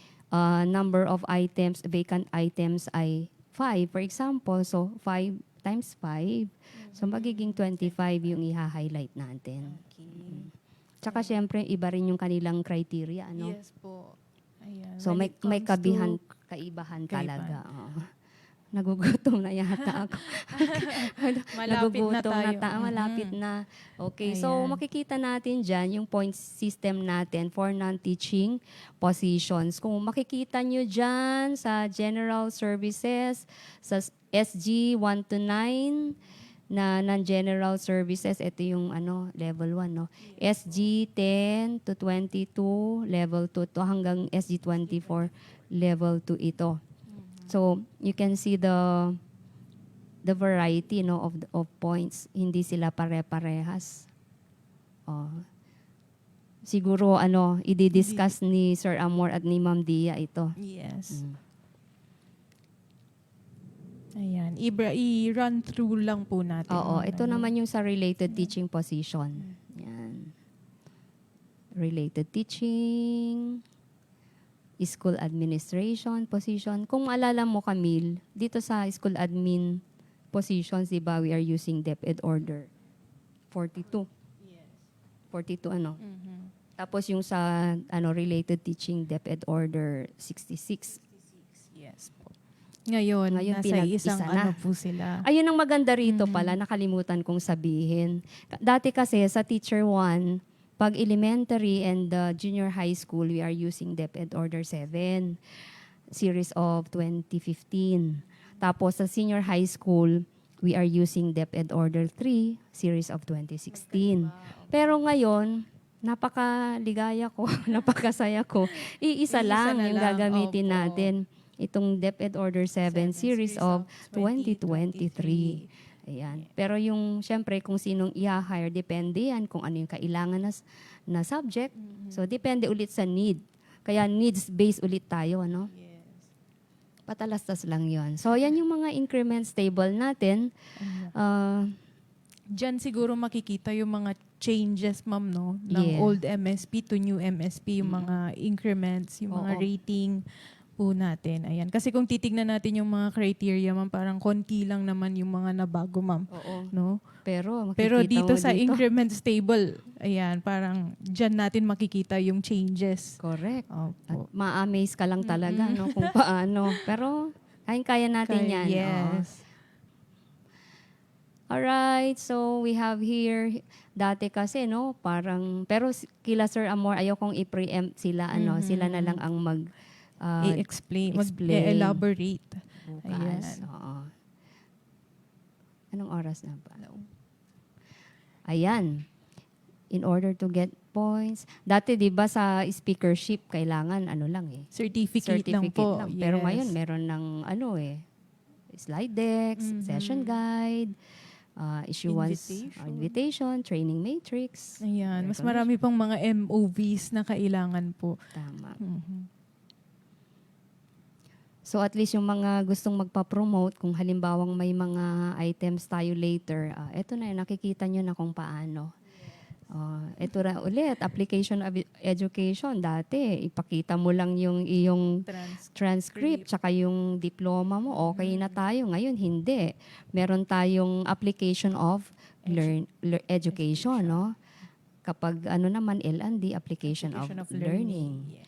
number of items, vacant items ay 5, for example, so 5 times 5, so magiging 25 yung i-highlight natin. Tsaka syempre, iba rin yung kanilang criteria, Yes po. Ayan. So When may it comes to- kaibahan talaga. Oo. Nagugutom na yata ako. Malapit na tayo. Malapit na. Okay, so Ayan. makikita natin dyan yung point system natin for non-teaching positions. Kung makikita nyo dyan sa general services, sa SG 1 to 9, na non-general services, ito yung level 1, no? SG 10 to 22, level 2 to hanggang SG 24, level 2 ito. So, you can see the variety of points. Hindi sila pare-parehas. Siguro i-discuss ni Sir Amor at ni Ma'am Dia ito. Yes. Ayan. I-run through lang po natin. Oo, ma'am. ito naman yung sa related teaching position. Yan. Related teaching, school administration position. Kung maalala mo, Camille, dito sa school admin positions, di ba, we are using DepEd order 42. Yes. 42 Mhm. Tapos yung sa related teaching DepEd order 66. Yes po. Ngayon nasa pinag-isa isang na. po sila. Ayun ang maganda rito pala, nakalimutan kong sabihin. Dati kasi sa teacher 1, pag elementary and junior high school, we are using DepEd Order 7, series of 2015. Tapos sa senior high school, we are using DepEd Order 3, series of 2016. Pero ngayon, napakaligaya ko, napakasaya ko. Iisa lang na yung lang, gagamitin opo. natin. Itong DepEd Order 7, series of 2023. Ayan. Pero yung, syempre, kung sinong i-hire, depende yan kung ano yung kailangan na subject. So, depende ulit sa need. Kaya needs-based ulit tayo, Yes. Patalastas lang yon. So, yan yung mga increments table natin. Diyan siguro makikita yung mga changes, ma'am, no? Ng Yeah. old MSP to new MSP, yung mga increments, yung mga Oo. rating po natin. Ayan. Kasi kung titignan natin yung mga criteria, ma'am, parang konti lang naman yung mga nabago, ma'am. Oo. No? Pero, makikita Pero dito mo sa increments table, ayan, parang dyan natin makikita yung changes. Correct. At Opo. ma-amaze ka lang talaga, kung paano. Pero, kaya natin yan. Yes. Alright, so we have here, dati kasi, parang, pero kila Sir Amor, ayaw kong i-preempt sila, sila na lang ang I-explain, explain. mag-elaborate. bukas. Ayan. Oo. Anong oras na ba? Ayan. in order to get points. Dati 'di ba sa speakership kailangan ano lang eh, Certificate lang po. lang. Pero Yes. ngayon meron ng ano eh, slide decks, session guide, issuance, invitation, training matrix. Ayan, mas recognition. marami pang mga MOVs na kailangan po. Tama. Mhm. So at least yung mga gustong magpa-promote, kung halimbawang may mga items tayo later, eto na, nakikita nyo na kung paano. Ito na ulit, application of education. Dati, ipakita mo lang yung iyong transcript, tsaka yung diploma mo, okay na tayo. Ngayon, hindi. Meron tayong application of education, no? Kapag ano naman, L&D, application of learning. Yes.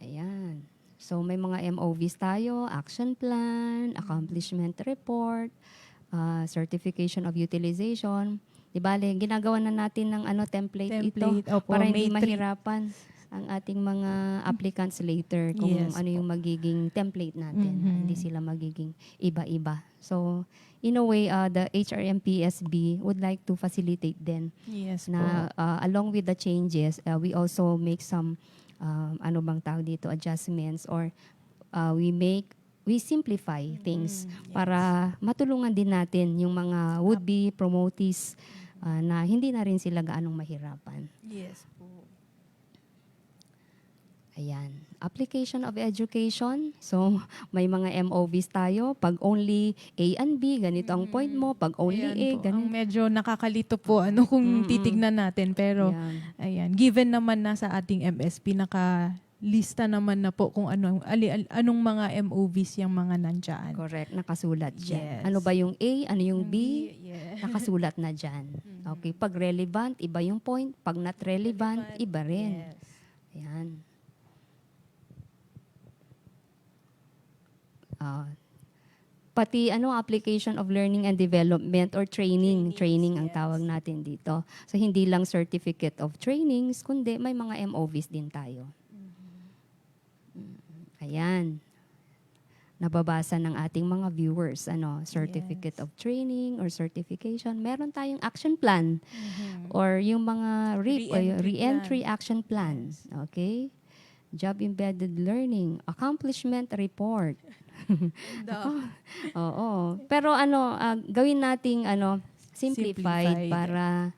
Ayan. So, may mga MOVs tayo, action plan, accomplishment report, certification of utilization. Di bale, ginagawa na natin ng template ito opo, para hindi matrix. mahirapan ang ating mga applicants later kung Yes ano yung magiging template natin. Hindi sila magiging iba-iba. So, in a way, the HRMPSB would like to facilitate din Yes na along with the changes, we also make some ano bang tawag dito, adjustments, or we simplify things para matulungan din natin yung mga would-be promotees na hindi na rin sila gaanong mahirapan. Yes po. Ayan. Application of education. So, may mga MOVs tayo. Pag only A and B, ganito ang point mo. Pag only Ayan A, po. Ang ganito. medyo nakakalito po kung titignan natin. Pero, Ayan. ayan, given naman na sa ating MSP, nakalista naman na po kung anong mga MOVs yung mga nandyan. Correct. Nakasulat dyan. Yes. Ano ba yung A? Ano yung B? Yes. Nakasulat na dyan. Okay. Pag relevant, iba yung point. Pag not relevant, iba rin. Yes. Ayan. Pati application of learning and development or training ang tawag natin dito. So hindi lang certificate of trainings, kundi may mga MOVs din tayo. Ayan. Nababasa ng ating mga viewers, certificate of training or certification. Meron tayong action plan or yung mga REAP o yung re-entry action plan. Okay? Job embedded learning, accomplishment report. Oo. Pero gawin nating simplified para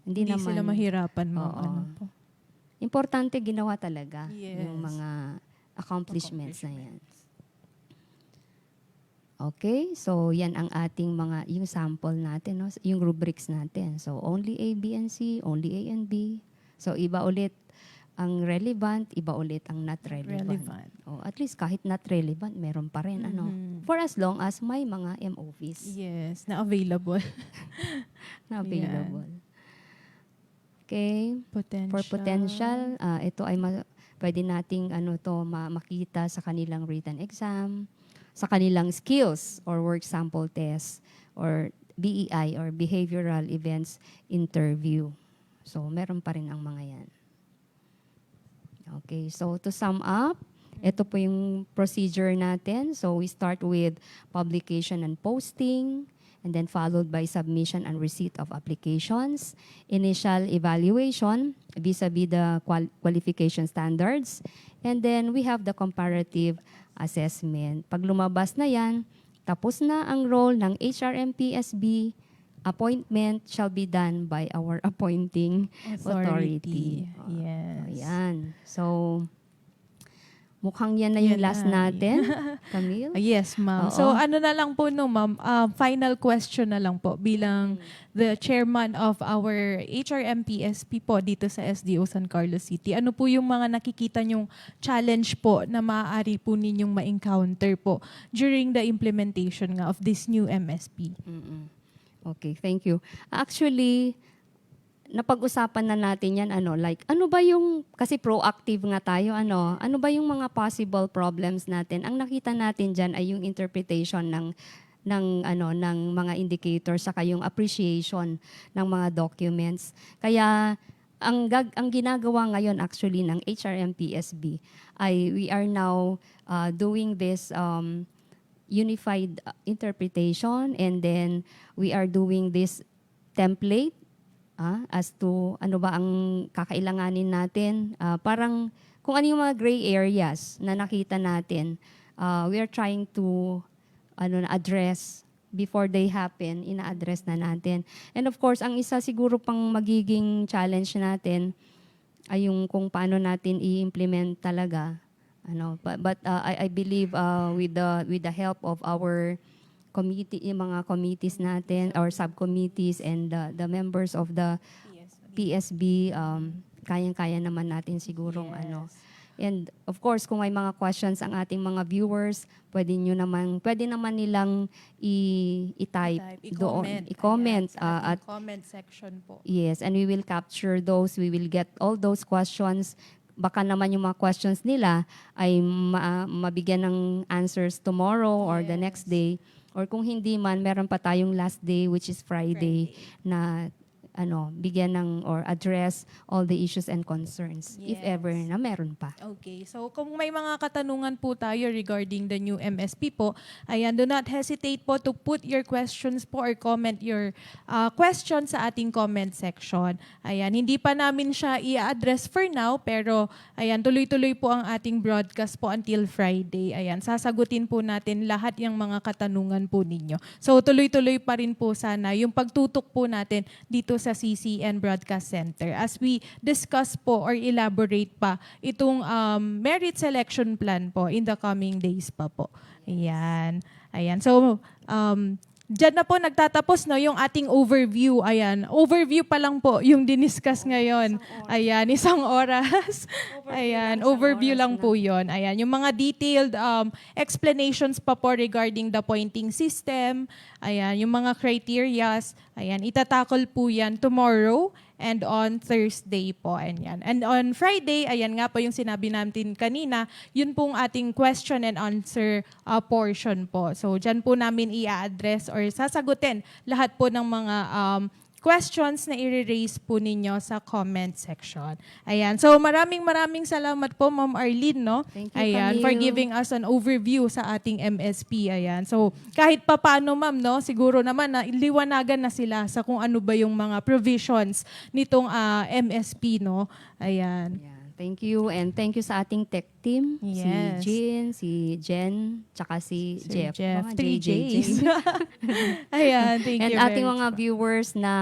hindi naman sila mahirapan Oo. po. Importante ginawa talaga Yes. yung mga accomplishments na yan. Okay, so yan ang ating yung sample natin, no? Yung rubrics natin. So only A, B, and C, only A and B. So iba ulit ang relevant, iba ulit ang not relevant. At least kahit not relevant, meron pa rin. For as long as may mga MOVs Yes, na available. na available. Okay. Potential. For potential, ito ay pwede nating makita sa kanilang written exam, sa kanilang skills or work sample test, or BEI or behavioral events interview. So, meron pa rin ang mga yan. Okay, so to sum up, ito po yung procedure natin. So, we start with publication and posting, and then followed by submission and receipt of applications, initial evaluation vis-a-vis the qualification standards, and then we have the comparative assessment. Pag lumabas na yan, tapos na ang role ng HRMPSB, appointment shall be done by our appointing authority. Yes. Ayan. So, mukhang yan na yung Yan last na. natin, Camille. Yes, ma'am. Oo. So na lang po ma'am, final question na lang po bilang the chairman of our HRMPSP po dito sa SDO San Carlos City. Ano po yung mga nakikita nyong challenge po na maaari po ninyong ma-encounter po during the implementation nga of this new MSP? Okay, thank you. Actually, napag-usapan na natin yan, ano ba yung, kasi proactive nga tayo, ano ba yung mga possible problems natin? Ang nakita natin dyan ay yung interpretation ng mga indicators, saka yung appreciation ng mga documents. Kaya, ang ginagawa ngayon actually ng HRMPSB ay we are now doing this unified interpretation, and then we are doing this template as to ano ba ang kakailanganin natin. Parang kung ano yung mga gray areas na nakita natin, we are trying to address before they happen, ina-address na natin. And of course, ang isa siguro pang magiging challenge natin ay yung kung paano natin i-implement talaga. But I believe with the help of our committee, yung mga committees natin, our subcommittees, and the members of the PSB, kayang-kaya naman natin sigurong And of course, kung may mga questions ang ating mga viewers, pwede naman nilang i-type doon, i-comment at comment section po. Yes, and we will capture those. We will get all those questions. Baka naman yung mga questions nila ay mabigyan ng answers tomorrow or the next day. Or kung hindi man, meron pa tayong last day, which is Friday. Na bigyan ng or address all the issues and concerns, if ever na meron pa. Okay, so kung may mga katanungan po tayo regarding the new MSP po, ayan, do not hesitate po to put your questions po or comment your questions sa ating comment section. Ayan, hindi pa namin siya i-address for now, pero ayan, tuloy-tuloy po ang ating broadcast po until Friday. Ayan, sasagutin po natin lahat yung mga katanungan po ninyo. So tuloy-tuloy pa rin po sana yung pagtutok po natin dito sa CCN Broadcast Center as we discuss po or elaborate pa itong merit selection plan po in the coming days pa po. Ayan. Ayan. So, dyan na po nagtatapos yung ating overview. Ayan. Overview pa lang po yung diniscuss ngayon. Ayan, 1 oras. Ayan, overview lang po yun. Ayan, yung mga detailed explanations pa po regarding the pointing system. Ayan, yung mga criterias. Ayan, itatakol po yan tomorrow and on Thursday po. Ayan. And on Friday, ayan nga po yung sinabi natin kanina, yun pong ating question and answer portion po. So, dyan po namin i-address or sasagutin lahat po ng mga questions na i-raise po ninyo sa comment section. Ayan. So, maraming salamat po, Ma'am Arlene, no? Thank you, Ayan, Camille, for giving us an overview sa ating MSP. Ayan. So, kahit pa paano, Ma'am, no, siguro naman na liwanagan na sila sa kung ano ba yung mga provisions nitong MSP, no? Ayan. Yeah. Thank you, and thank you sa ating tech team. Yes. Si Jean, si Jen, tsaka si Sir Jeff. Mga 3 JJs. J's. Ayan, thank And you ating very mga much. viewers na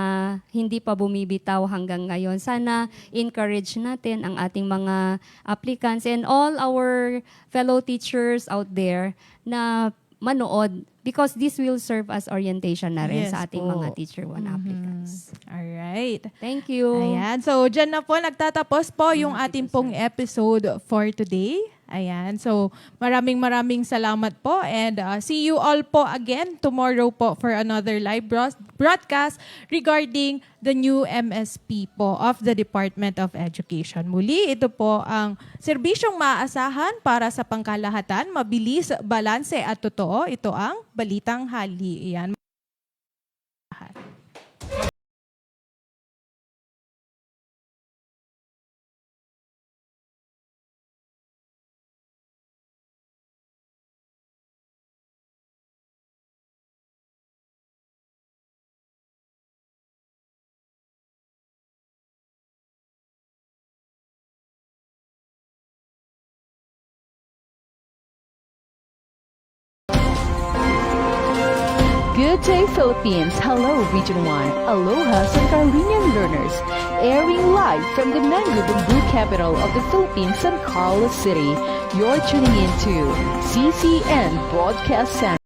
hindi pa bumibitaw hanggang ngayon, sana encourage natin ang ating mga applicants and all our fellow teachers out there na manood because this will serve as orientation na rin Yes sa ating po. mga Teacher 1 applicants. Alright. Thank you. Ayan. So, dyan na po nagtatapos po yung ating pong episode for today. Ayan. So, maraming salamat po and see you all po again tomorrow po for another live broadcast regarding the new MSP po of the Department of Education. Muli, ito po ang serbisyong maaasahan para sa pangkalahatan, mabilis, balanse at totoo. Ito ang Balitang Hali. Ayan. Good day, Philippines. Hello, Region 1. Aloha, San Carlinian learners. Airing live from the Mangu Bamboo capital of the Philippines, San Carlos City. You're tuning in to CCN Broadcast Center.